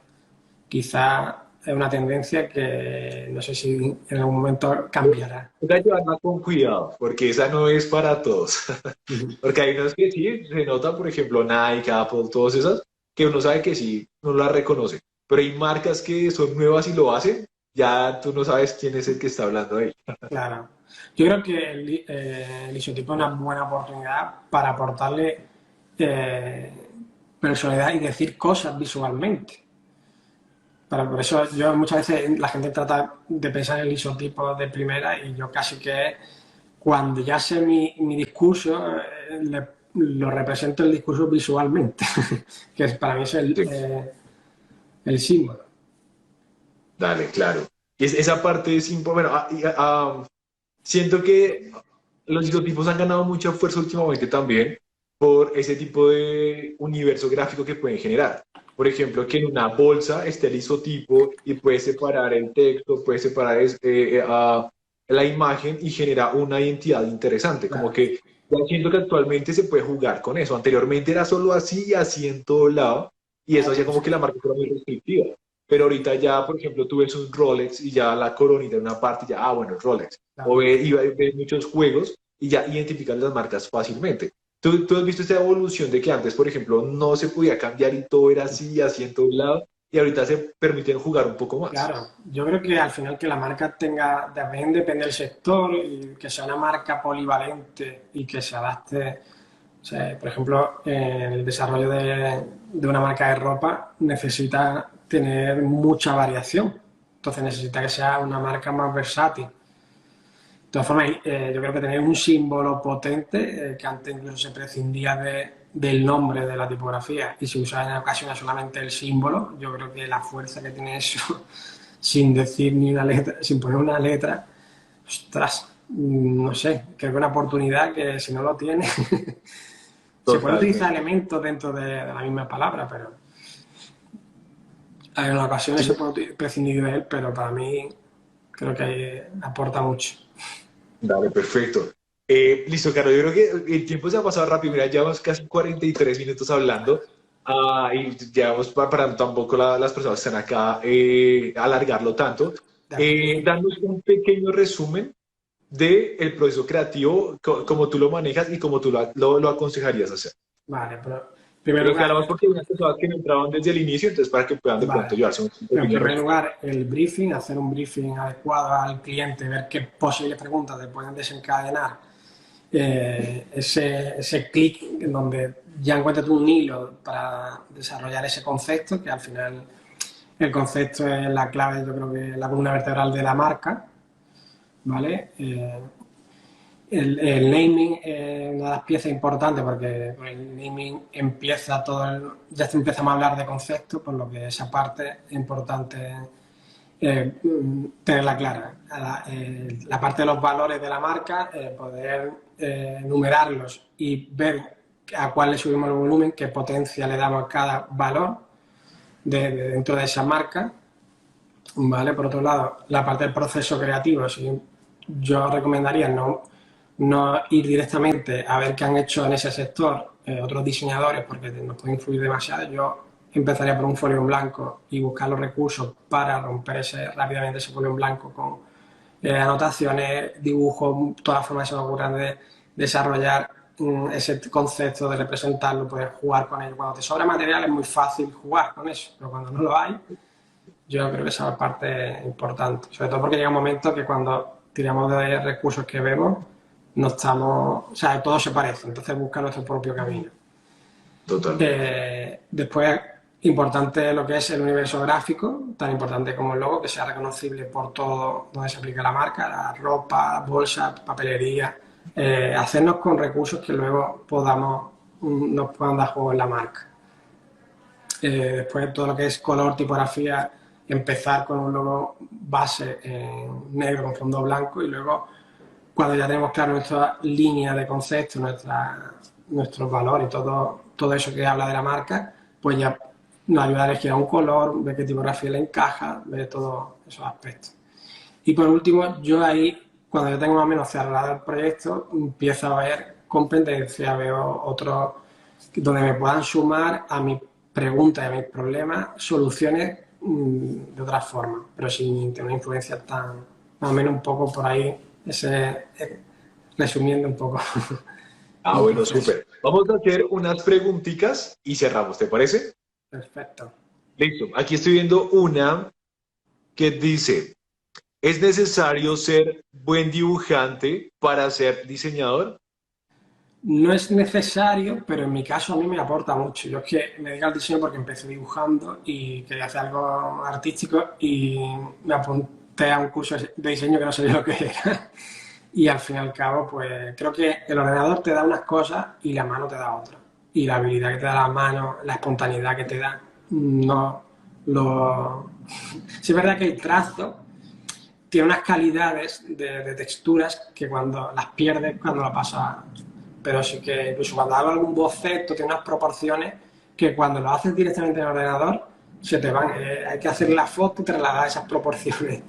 Quizá es una tendencia que no sé si en algún momento cambiará. Toca llevarla con cuidado, porque esa no es para todos. Porque hay unos que sí, se nota, por ejemplo, Nike, Apple, todas esas, que uno sabe que sí, no las reconoce. Pero hay marcas que son nuevas y lo hacen, ya tú no sabes quién es el que está hablando ahí. Claro. Yo creo que el isotipo es una buena oportunidad para aportarle eh, personalidad y decir cosas visualmente. Por eso yo muchas veces la gente trata de pensar en el isotipo de primera y yo casi que cuando ya sé mi discurso, lo represento el discurso visualmente, que para mí es Sí, el símbolo. dale, claro. Y esa parte es importante. Bueno, siento que los isotipos han ganado mucha fuerza últimamente también por ese tipo de universo gráfico que pueden generar. Por ejemplo, que en una bolsa esté el isotipo y puedes separar el texto, puedes separar la imagen y genera una identidad interesante. Como Claro. que yo siento que actualmente se puede jugar con eso. Anteriormente era solo así y así en todo lado y eso hacía como que la marca fuera muy restrictiva. Pero ahorita ya, por ejemplo, tú ves un Rolex y ya la coronita en una parte, ya, bueno, Rolex. O Claro. ve muchos juegos y ya identifican las marcas fácilmente. ¿Tú has visto esta evolución de que antes, por ejemplo, no se podía cambiar y todo era así, así en todo lado, y ahorita se permiten jugar un poco más? Claro, yo creo que al final que la marca tenga, también depende del sector y que sea una marca polivalente y que se adapte. O sea, por ejemplo, en el desarrollo de una marca de ropa necesita tener mucha variación. Entonces necesita que sea una marca más versátil. De todas formas, yo creo que tener un símbolo potente, que antes incluso se prescindía del nombre de la tipografía y se usaba en ocasiones solamente el símbolo, yo creo que la fuerza que tiene eso, sin decir ni una letra, sin poner una letra, ostras, no sé, creo que es una oportunidad que si no lo tiene, se puede utilizar Totalmente. elementos dentro de la misma palabra, pero en ocasiones Sí, se puede prescindir de él, pero para mí creo que aporta mucho. dale, perfecto. Listo, Carlos, yo creo que el tiempo se ha pasado rápido. Mira, llevamos casi 43 minutos hablando. Y llevamos para tampoco las personas que están acá alargarlo tanto. De acuerdo. Danos un pequeño resumen del proceso creativo, como tú lo manejas y como tú lo aconsejarías hacer. Vale, pero en primer Lo que lugar, hablamos porque hay unas personas que no entraban desde el inicio, entonces para que puedan de pronto vale. llevarse un Pero en pequeño primer resumen. lugar, el briefing, hacer un briefing adecuado al cliente, ver qué posibles preguntas te pueden desencadenar ese clic en donde ya encuentras un hilo para desarrollar ese concepto, que al final el concepto es la clave, yo creo que la columna vertebral de la marca, ¿vale? El naming es una de las piezas importantes porque con el naming empieza ya empezamos a hablar de conceptos, por lo que esa parte es importante tenerla clara. La parte de los valores de la marca, poder enumerarlos y ver a cuál le subimos el volumen, qué potencia le damos a cada valor dentro de esa marca. ¿Vale? Por otro lado, la parte del proceso creativo, sí, yo recomendaría no ir directamente a ver qué han hecho en ese sector otros diseñadores porque nos puede influir demasiado. Yo empezaría por un folio en blanco y buscar los recursos para romper rápidamente ese folio en blanco con anotaciones, dibujos, todas las formas que se me ocurran de desarrollar ese concepto, de representarlo, poder jugar con él. Cuando te sobra material es muy fácil jugar con eso, pero cuando no lo hay, yo creo que esa es la parte importante. Sobre todo porque llega un momento que cuando tiramos de recursos que vemos, no estamos, o sea, todo se parece, entonces busca nuestro propio camino. Totalmente. Después, importante lo que es el universo gráfico, tan importante como el logo, que sea reconocible por todo donde se aplica la marca, la ropa, bolsa, papelería, hacernos con recursos que luego nos puedan dar juego en la marca. Después todo lo que es color, tipografía, empezar con un logo base en negro con fondo blanco y luego cuando ya tenemos claro nuestra línea de concepto, nuestros valores y todo eso que habla de la marca, pues ya nos ayuda a elegir un color, ver qué tipografía le encaja, ver todos esos aspectos. Y por último, yo ahí, cuando yo tengo más o menos cerrado el proyecto, empiezo a ver competencia, veo otros donde me puedan sumar a mis preguntas y a mis problemas soluciones de otra forma, pero sin tener una influencia tan, más o menos un poco por ahí, resumiendo un poco Ah, el bueno, proceso. súper. Vamos a hacer unas preguntitas y cerramos, ¿te parece? Perfecto. Listo. Aquí estoy viendo una que dice, ¿es necesario ser buen dibujante para ser diseñador? No es necesario, pero en mi caso a mí me aporta mucho. Yo es que me dedico al diseño porque empecé dibujando y quería hacer algo artístico y me apunté a un curso de diseño que no sabía lo que era. Y al fin y al cabo, pues creo que el ordenador te da unas cosas y la mano te da otras. Y la habilidad que te da la mano, la espontaneidad que te da, no lo... Sí es verdad que el trazo tiene unas calidades de texturas que cuando las pierdes, cuando la pasas. Pero sí que incluso cuando hago algún boceto tiene unas proporciones que cuando lo haces directamente en el ordenador se te van. Hay que hacer la foto y trasladar esas proporciones.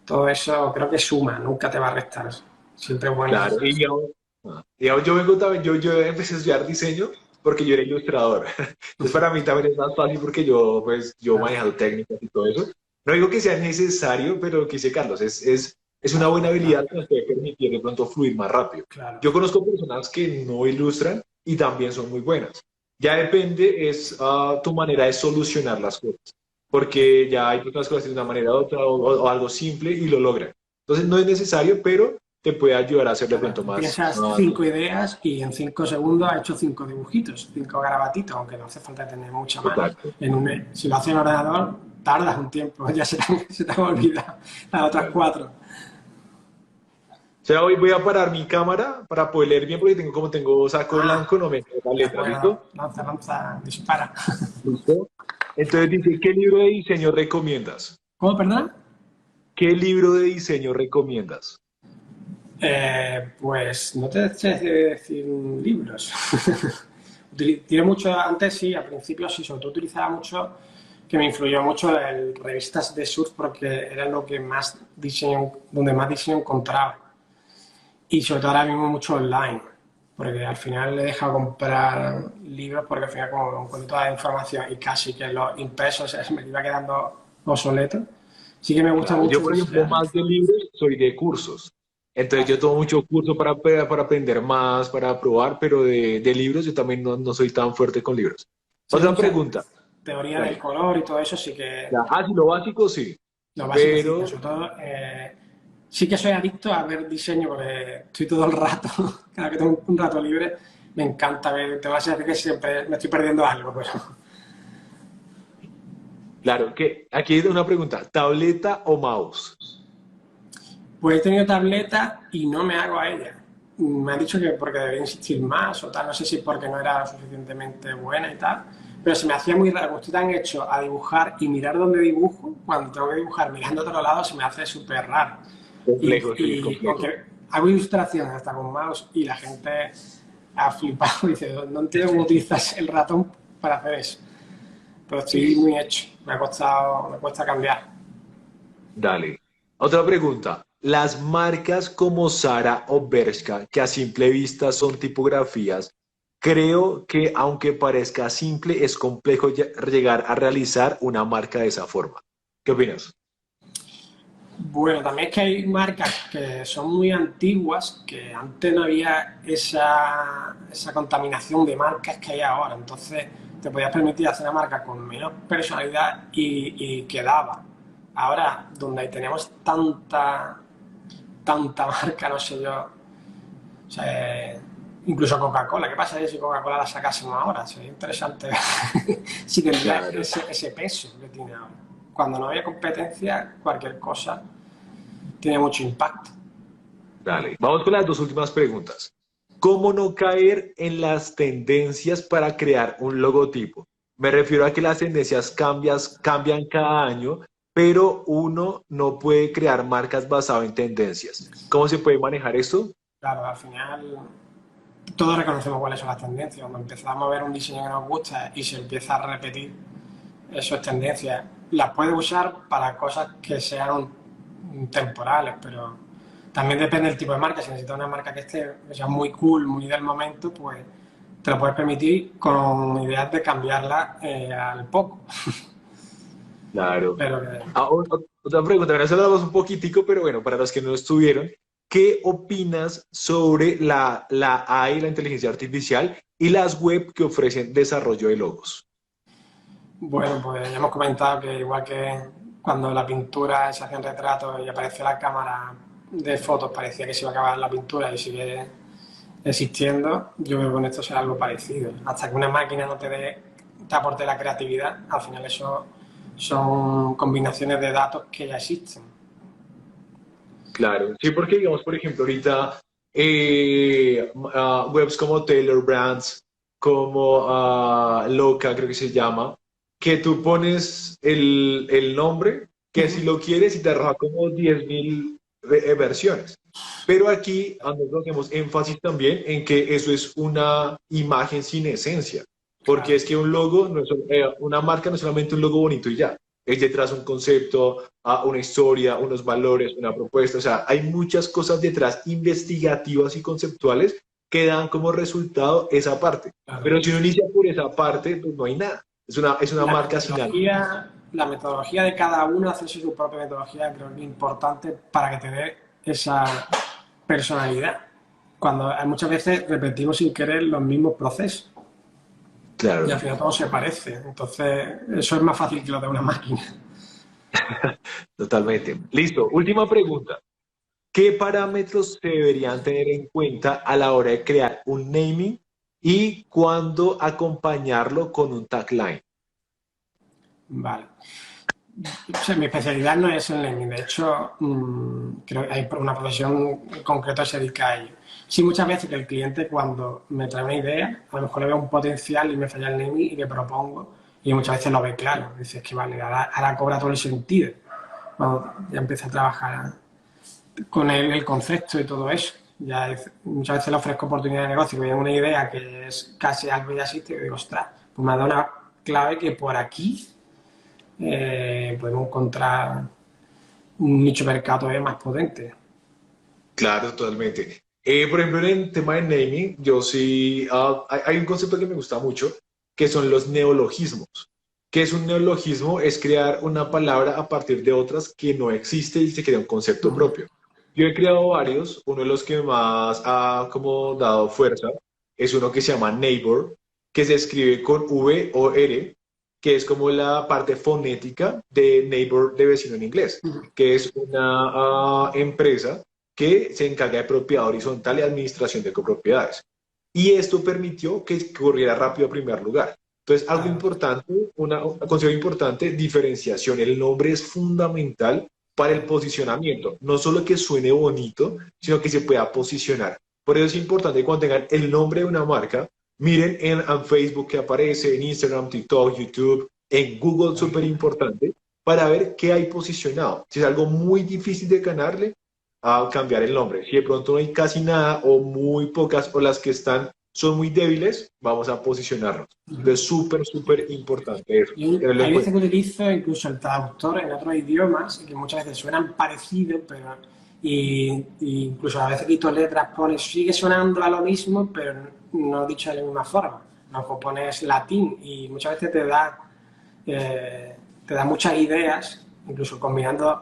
Todo eso creo que suma, nunca te va a restar. Siempre es bueno. Claro, digamos, yo vengo también, yo empecé a estudiar diseño porque yo era ilustrador. Entonces para mí también es más fácil porque yo Claro, manejado técnicas y todo eso. No digo que sea necesario, pero lo que dice Carlos, es una buena habilidad que nos puede permitir de pronto fluir más rápido. claro. Yo conozco personas que no ilustran y también son muy buenas. Ya depende, es tu manera de solucionar las cosas, porque ya hay personas que lo hacen de una manera u otra o algo simple y lo logran. Entonces no es necesario, pero te puede ayudar a hacerlo de Claro, pronto tú más. piensas 5 ideas y en 5 segundos has hecho 5 dibujitos, 5 garabatos, aunque no hace falta tener mucha mano. Exacto. Si lo haces en ordenador, tardas un tiempo, ya se te han olvidado las otras Claro. 4. O sea, hoy voy a parar mi cámara para poder leer bien, porque como tengo saco Ah, blanco, no me queda la de letra, acuerdo. ¿listo? Lanza, lanza, dispara. ¿Listo? Entonces dice, ¿qué libro de diseño recomiendas? ¿Cómo, perdón? ¿Qué libro de diseño recomiendas? Pues no te sé decir libros. Tiene mucho, antes sí, al principio sí, sobre todo utilizaba mucho, que me influyó mucho en revistas de surf porque era lo que más diseño, donde más diseño encontraba. y sobre todo ahora mismo mucho online, porque al final he dejado comprar libros porque al final como encuentro toda la información y casi que los impresos se me iba quedando obsoleto. Sí que me gusta Claro, yo mucho por ejemplo, diseñar. más de libros, soy de cursos. Entonces yo Claro. tomo mucho curso para aprender más, para probar, pero de libros yo también no soy tan fuerte con libros. Sí, Otra mucha pregunta, teoría del dale. color y todo eso sí que Ya, sí, lo básico sí, lo básico sí, pero pero sobre todo sí que soy adicto a ver diseño porque estoy todo el rato, cada que tengo un rato libre, me encanta ver, te vas a decir que siempre me estoy perdiendo algo, pero claro, que aquí hay una pregunta, ¿tableta o mouse? pues he tenido tableta y no me hago a ella. Me han dicho que porque debería insistir más o tal, no sé si porque no era lo suficientemente buena y tal, pero se me hacía muy raro, como estoy tan hecho a dibujar y mirar dónde dibujo, cuando tengo que dibujar mirando a otro lado se me hace súper raro. Complejo, sí, es Y complejo. aunque hago ilustraciones hasta con mouse y la gente ha flipado y dice, no entiendo cómo utilizas el ratón para hacer eso. Pero estoy Sí, muy hecho, me cuesta cambiar. dale. Otra pregunta, ¿las marcas como Zara o Bershka, que a simple vista son tipografías, creo que aunque parezca simple, es complejo llegar a realizar una marca de esa forma? ¿Qué opinas? Bueno, también es que hay marcas que son muy antiguas, que antes no había esa contaminación de marcas que hay ahora. Entonces te podías permitir hacer una marca con menos personalidad y quedaba. Ahora, donde tenemos tanta marca, no sé yo, o sea, incluso Coca-Cola, ¿qué pasaría si Coca-Cola la sacásemos ahora? Sería interesante si tendría Claro. ese peso que tiene ahora. Cuando no había competencia, cualquier cosa tiene mucho impacto. Dale, vamos con las dos últimas preguntas. ¿Cómo no caer en las tendencias para crear un logotipo? Me refiero a que las tendencias cambian cada año, pero uno no puede crear marcas basadas en tendencias. ¿Cómo se puede manejar esto? Claro, al final todos reconocemos cuáles son las tendencias. Cuando empezamos a ver un diseño que nos gusta y se empieza a repetir, eso es tendencia. Las puedes usar para cosas que sean temporales, pero también depende del tipo de marca. Si necesitas una marca que sea muy cool, muy del momento, pues te lo puedes permitir con ideas de cambiarla al poco. Claro. Pero Otra pregunta, ahora se hablamos un poquitico, pero bueno, para los que no estuvieron, ¿qué opinas sobre la AI, la inteligencia artificial y las web que ofrecen desarrollo de logos? bueno, pues ya hemos comentado que igual que cuando la pintura se hacía en retrato y apareció la cámara de fotos, parecía que se iba a acabar la pintura y sigue existiendo, yo creo que con esto será algo parecido. Hasta que una máquina no te aporte la creatividad, al final eso son combinaciones de datos que ya existen. Claro, sí, porque digamos, por ejemplo, ahorita webs como Taylor Brands, como Loca, creo que se llama, que tú pones el nombre, que si lo quieres y te arroja como 10.000 versiones. Pero aquí nosotros hacemos énfasis también en que eso es una imagen sin esencia, porque Claro, es que un logo, una marca no es solamente un logo bonito y ya, es detrás un concepto, una historia, unos valores, una propuesta, o sea, hay muchas cosas detrás investigativas y conceptuales que dan como resultado esa parte. claro. Pero si uno inicia por esa parte, pues no hay nada. Es una marca sin alma. La metodología de cada uno, hacerse su propia metodología, creo que es importante para que te dé esa personalidad. Cuando muchas veces repetimos sin querer los mismos procesos y Claro, al final todo se parece. Entonces, eso es más fácil que lo de una máquina. totalmente. Listo. Última pregunta. ¿Qué parámetros se deberían tener en cuenta a la hora de crear un naming y cuándo acompañarlo con un tagline? Vale. O sea, mi especialidad no es el naming, de hecho, creo que hay una profesión en concreto que se dedica a ello. Sí, muchas veces que el cliente cuando me trae una idea, a lo mejor le veo un potencial y me falla el naming y le propongo, y muchas veces lo ve claro, dices que vale, ahora cobra todo el sentido, cuando ya empieza a trabajar con el concepto y todo eso. Muchas veces le ofrezco oportunidad de negocio, que viene una idea que es casi algo que ya existe, y digo, ostras, pues me ha dado una clave que por aquí podemos encontrar un nicho de mercado más potente. Claro, totalmente. Por ejemplo, en el tema de naming, yo sí, hay un concepto que me gusta mucho, que son los neologismos. ¿Qué es un neologismo? Es crear una palabra a partir de otras que no existe y se crea un concepto Ujú. propio. Yo he creado varios, uno de los que más ha como dado fuerza es uno que se llama Neighbor, que se escribe con V o R, que es como la parte fonética de neighbor de vecino en inglés, que es una empresa que se encarga de propiedad horizontal y administración de copropiedades. Y esto permitió que corriera rápido a primer lugar. Entonces, algo Claro. importante, un consejo importante, diferenciación. El nombre es fundamental para el posicionamiento. No solo que suene bonito, sino que se pueda posicionar. Por eso es importante cuando tengan el nombre de una marca, miren en Facebook que aparece, en Instagram, TikTok, YouTube, en Google, súper importante, para ver qué hay posicionado. Si es algo muy difícil de ganarle, a cambiar el nombre. Si de pronto no hay casi nada o muy pocas o las que están son muy débiles, vamos a posicionarnos. Entonces, súper, súper importante eso, Y tenerlo en hay veces cuenta. que utilizo incluso el traductor en otros idiomas que muchas veces suenan parecidos, pero y incluso a veces quito letras, pones sigue sonando a lo mismo, pero no dicho de la misma forma. A lo mejor pones latín y muchas veces te da muchas ideas, incluso combinando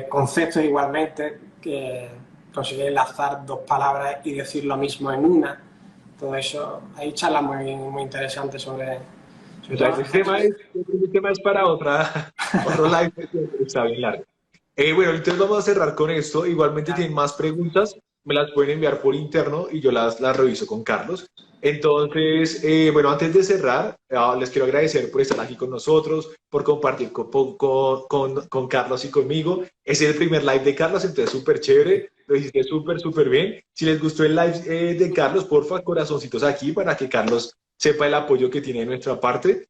conceptos igualmente, que consigue enlazar dos palabras y decir lo mismo en una. Todo eso, hay charlas muy interesantes sobre todo. Exacto. El tema es para otro live, porque está bien largo. Bueno, entonces vamos a cerrar con esto. Igualmente tienen más preguntas, me las pueden enviar por interno y yo las reviso con Carlos. Entonces, bueno, antes de cerrar, les quiero agradecer por estar aquí con nosotros, por compartir con Carlos y conmigo. Ese es el primer live de Carlos, entonces súper chévere, lo hiciste súper, súper bien. Si les gustó el live de Carlos, porfa, corazoncitos aquí para que Carlos sepa el apoyo que tiene de nuestra parte.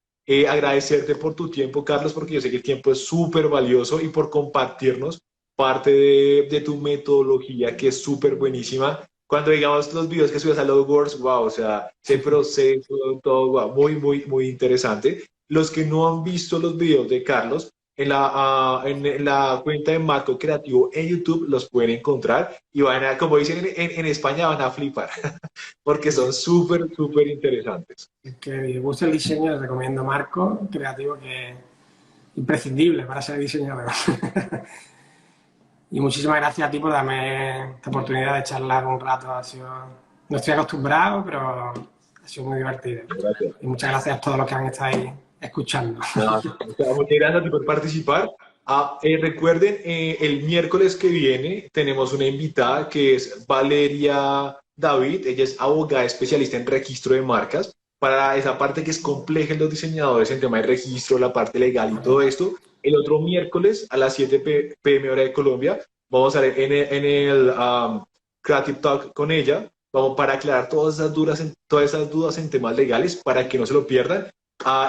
Agradecerte por tu tiempo, Carlos, porque yo sé que el tiempo es súper valioso y por compartirnos parte de tu metodología que es súper buenísima. Cuando digamos los videos que subes a Low Wars, wow, o sea, ese proceso, todo, wow, muy, muy, muy interesante. Los que no han visto los videos de Carlos, en la cuenta de Marco Creativo en YouTube los pueden encontrar y van a, como dicen en España, van a flipar, porque son súper, súper interesantes. El que le guste el diseño, les recomiendo Marco, creativo, que es imprescindible para ser diseñador. Y muchísimas gracias a ti por darme esta oportunidad de charlar un rato. No estoy acostumbrado, pero ha sido muy divertido. Gracias. Y muchas gracias a todos los que han estado ahí escuchando. Nada, muchas gracias a ti por participar. Recuerden, el miércoles que viene tenemos una invitada que es Valeria David. Ella es abogada especialista en registro de marcas. Para esa parte que es compleja en los diseñadores en tema de registro, la parte legal y todo esto. El otro miércoles a las 7 p.m. hora de Colombia vamos a ver en el Creative Talk con ella. Vamos para aclarar todas esas dudas en temas legales para que no se lo pierdan.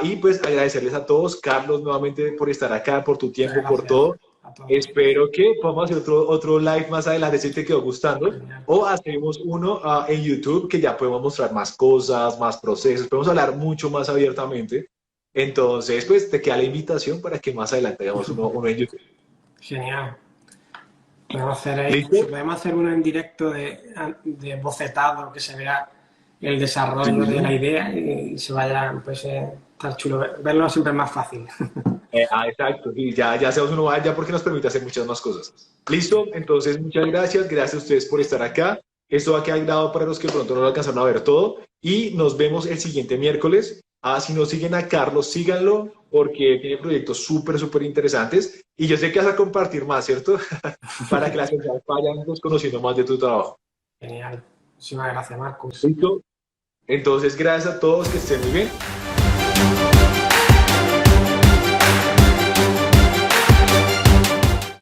Y pues agradecerles a todos, Carlos, nuevamente por estar acá, por tu Muchas tiempo, por gracias todo. a todos. Espero que podamos hacer otro live más adelante si te quedó gustando. Genial. O hacemos uno en YouTube que ya podemos mostrar más cosas, más procesos, podemos hablar mucho más abiertamente. Entonces, pues te queda la invitación para que más adelante hagamos uno en YouTube. Genial. Podemos hacer, ¿Listo? podemos hacer uno en directo de bocetado, que se vea el Sí. desarrollo de la idea y se vaya, pues, estar chulo. Verlo siempre es más fácil. Exacto, y ya hacemos uno más, ya porque nos permite hacer muchas más cosas. Listo, entonces muchas gracias a ustedes por estar acá. Esto va a quedar grabado para los que pronto no lo alcanzaron a ver todo y nos vemos el siguiente miércoles. Si no siguen a Carlos, síganlo porque tiene proyectos súper, súper interesantes y yo sé que vas a compartir más, ¿cierto? Para que las personas vayan pues, conociendo más de tu trabajo. Genial. Muchísimas gracias, Marcus. ¿Listo? Entonces, gracias a todos, que estén muy bien.